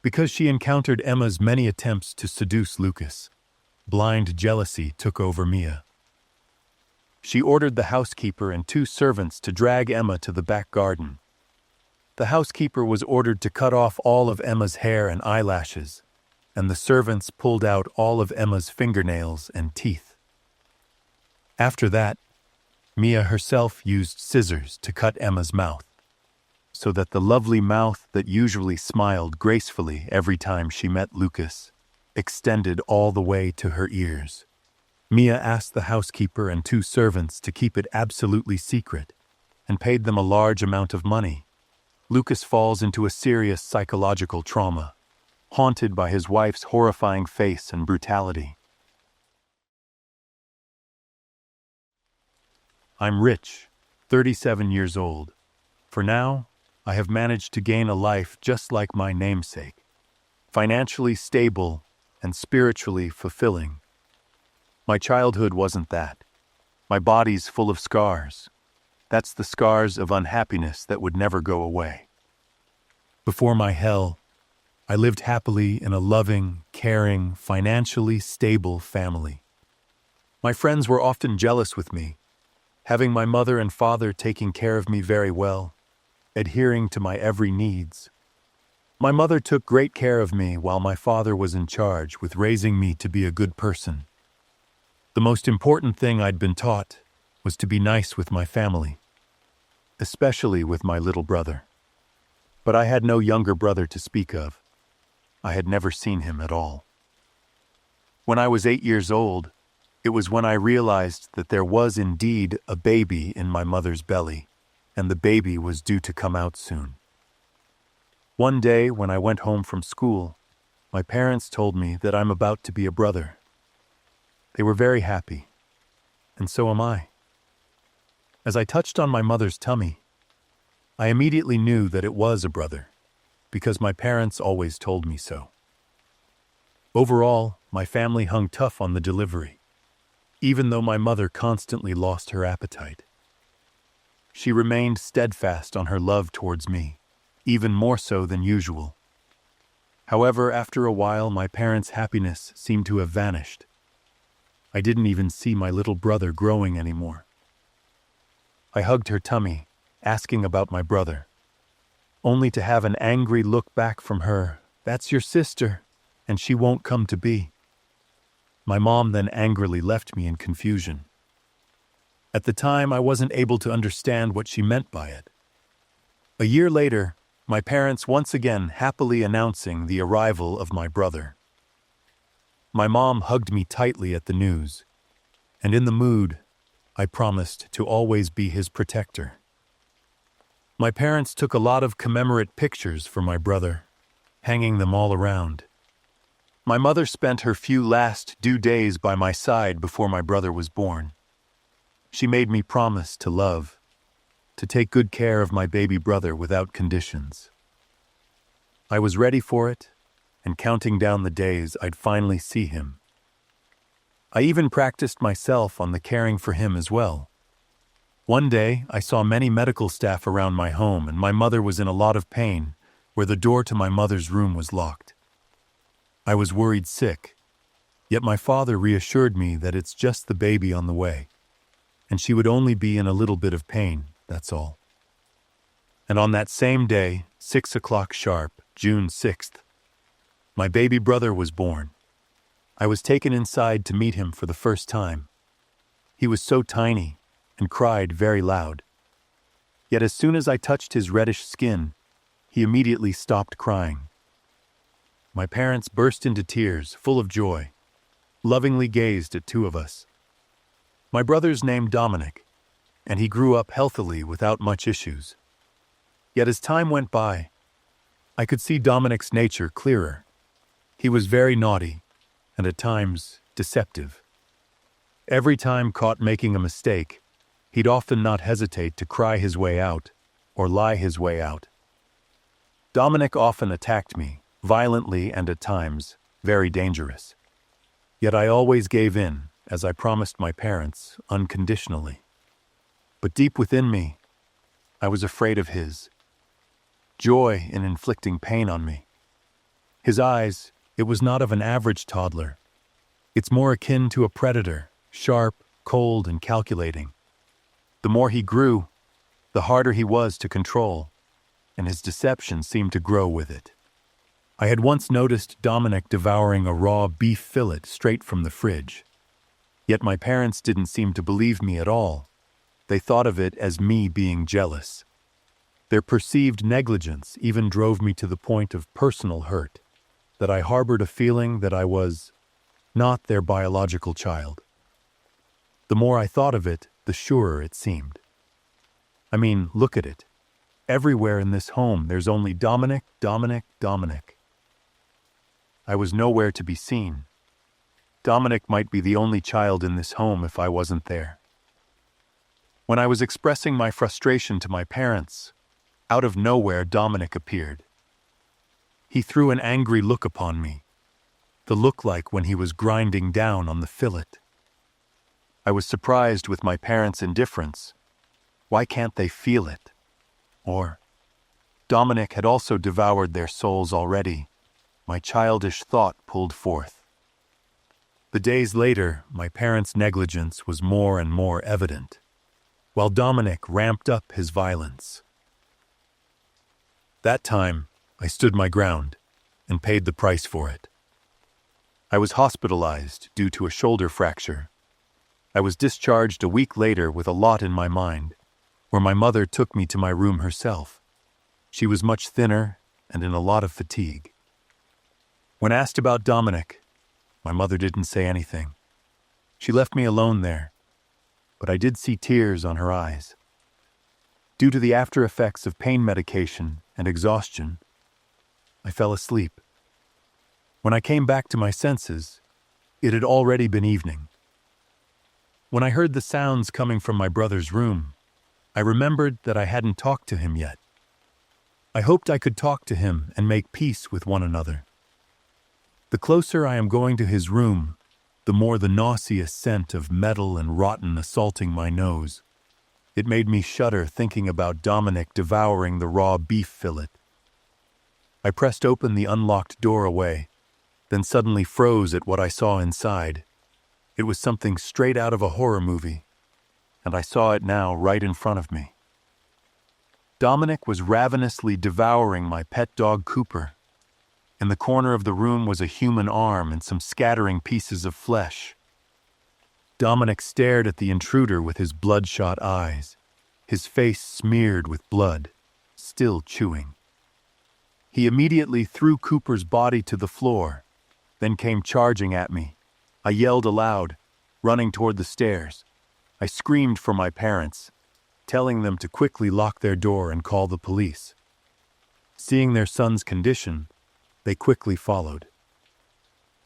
Speaker 1: Because she encountered Emma's many attempts to seduce Lucas, blind jealousy took over Mia. She ordered the housekeeper and 2 servants to drag Emma to the back garden. The housekeeper was ordered to cut off all of Emma's hair and eyelashes, and the servants pulled out all of Emma's fingernails and teeth. After that, Mia herself used scissors to cut Emma's mouth, so that the lovely mouth that usually smiled gracefully every time she met Lucas extended all the way to her ears. Mia asked the housekeeper and 2 servants to keep it absolutely secret and paid them a large amount of money. Lucas falls into a serious psychological trauma, haunted by his wife's horrifying face and brutality. I'm rich, 37 years old. For now, I have managed to gain a life just like my namesake, financially stable and spiritually fulfilling. My childhood wasn't that. My body's full of scars. That's the scars of unhappiness that would never go away. Before my hell, I lived happily in a loving, caring, financially stable family. My friends were often jealous with me, having my mother and father taking care of me very well, adhering to my every needs. My mother took great care of me while my father was in charge with raising me to be a good person. The most important thing I'd been taught was to be nice with my family, especially with my little brother. But I had no younger brother to speak of. I had never seen him at all. When I was 8 years old, it was when I realized that there was indeed a baby in my mother's belly, and the baby was due to come out soon. One day when I went home from school, my parents told me that I'm about to be a brother. They were very happy, and so am I. As I touched on my mother's tummy, I immediately knew that it was a brother, because my parents always told me so. Overall, my family hung tough on the delivery, even though my mother constantly lost her appetite. She remained steadfast on her love towards me, even more so than usual. However, after a while, my parents' happiness seemed to have vanished. I didn't even see my little brother growing anymore. I hugged her tummy, asking about my brother, only to have an angry look back from her. "That's your sister, and she won't come to be." My mom then angrily left me in confusion. At the time, I wasn't able to understand what she meant by it. A year later, my parents once again happily announcing the arrival of my brother. My mom hugged me tightly at the news, and in the mood, I promised to always be his protector. My parents took a lot of commemorate pictures for my brother, hanging them all around. My mother spent her few last due days by my side before my brother was born. She made me promise to love, to take good care of my baby brother without conditions. I was ready for it, and counting down the days I'd finally see him. I even practiced myself on the caring for him as well. One day, I saw many medical staff around my home, and my mother was in a lot of pain, where the door to my mother's room was locked. I was worried sick, yet my father reassured me that it's just the baby on the way, and she would only be in a little bit of pain, that's all. And on that same day, 6 o'clock sharp, June 6th, my baby brother was born. I was taken inside to meet him for the first time. He was so tiny and cried very loud. Yet as soon as I touched his reddish skin, he immediately stopped crying. My parents burst into tears, full of joy, lovingly gazed at two of us. My brother's named Dominic, and he grew up healthily without much issues. Yet as time went by, I could see Dominic's nature clearer. He was very naughty, and at times deceptive. Every time caught making a mistake, he'd often not hesitate to cry his way out or lie his way out. Dominic often attacked me, violently and at times very dangerous. Yet I always gave in, as I promised my parents, unconditionally. But deep within me, I was afraid of his joy in inflicting pain on me. His eyes, it was not of an average toddler. It's more akin to a predator, sharp, cold, and calculating. The more he grew, the harder he was to control, and his deception seemed to grow with it. I had once noticed Dominic devouring a raw beef fillet straight from the fridge. Yet my parents didn't seem to believe me at all. They thought of it as me being jealous. Their perceived negligence even drove me to the point of personal hurt, that I harbored a feeling that I was not their biological child. The more I thought of it, the surer it seemed. I mean, look at it. Everywhere in this home, there's only Dominic, Dominic, Dominic. I was nowhere to be seen. Dominic might be the only child in this home if I wasn't there. When I was expressing my frustration to my parents, out of nowhere Dominic appeared. He threw an angry look upon me, the look like when he was grinding down on the fillet. I was surprised with my parents' indifference. Why can't they feel it? Or, Dominic had also devoured their souls already. My childish thought pulled forth. The days later, my parents' negligence was more and more evident, while Dominic ramped up his violence. That time, I stood my ground and paid the price for it. I was hospitalized due to a shoulder fracture. I was discharged a week later with a lot in my mind, where my mother took me to my room herself. She was much thinner and in a lot of fatigue. When asked about Dominic, my mother didn't say anything. She left me alone there, but I did see tears on her eyes. Due to the after effects of pain medication and exhaustion, I fell asleep. When I came back to my senses, it had already been evening. When I heard the sounds coming from my brother's room, I remembered that I hadn't talked to him yet. I hoped I could talk to him and make peace with one another. The closer I am going to his room, the more the nauseous scent of metal and rotten assaulting my nose. It made me shudder thinking about Dominic devouring the raw beef fillet. I pressed open the unlocked doorway, then suddenly froze at what I saw inside. It was something straight out of a horror movie, and I saw it now right in front of me. Dominic was ravenously devouring my pet dog Cooper. In the corner of the room was a human arm and some scattering pieces of flesh. Dominic stared at the intruder with his bloodshot eyes, his face smeared with blood, still chewing. He immediately threw Cooper's body to the floor, then came charging at me. I yelled aloud, running toward the stairs. I screamed for my parents, telling them to quickly lock their door and call the police. Seeing their son's condition, they quickly followed.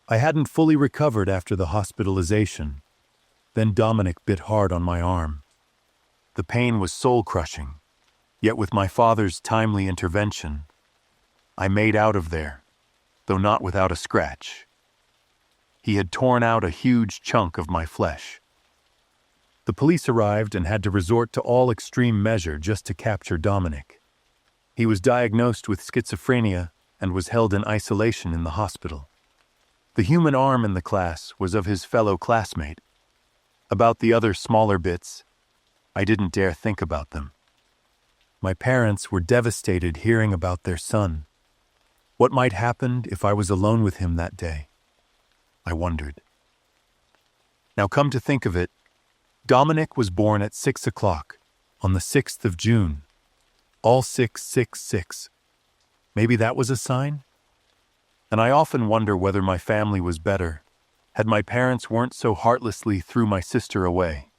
Speaker 1: I hadn't fully recovered after the hospitalization. Then Dominic bit hard on my arm. The pain was soul-crushing, yet with my father's timely intervention, I made out of there, though not without a scratch. He had torn out a huge chunk of my flesh. The police arrived and had to resort to all extreme measure just to capture Dominic. He was diagnosed with schizophrenia and was held in isolation in the hospital. The human arm in the class was of his fellow classmate. About the other smaller bits, I didn't dare think about them. My parents were devastated hearing about their son. What might happen if I was alone with him that day? I wondered. Now come to think of it, Dominic was born at 6 o'clock on the 6th of June. All 666. Maybe that was a sign? And I often wonder whether my family was better had my parents weren't so heartlessly threw my sister away.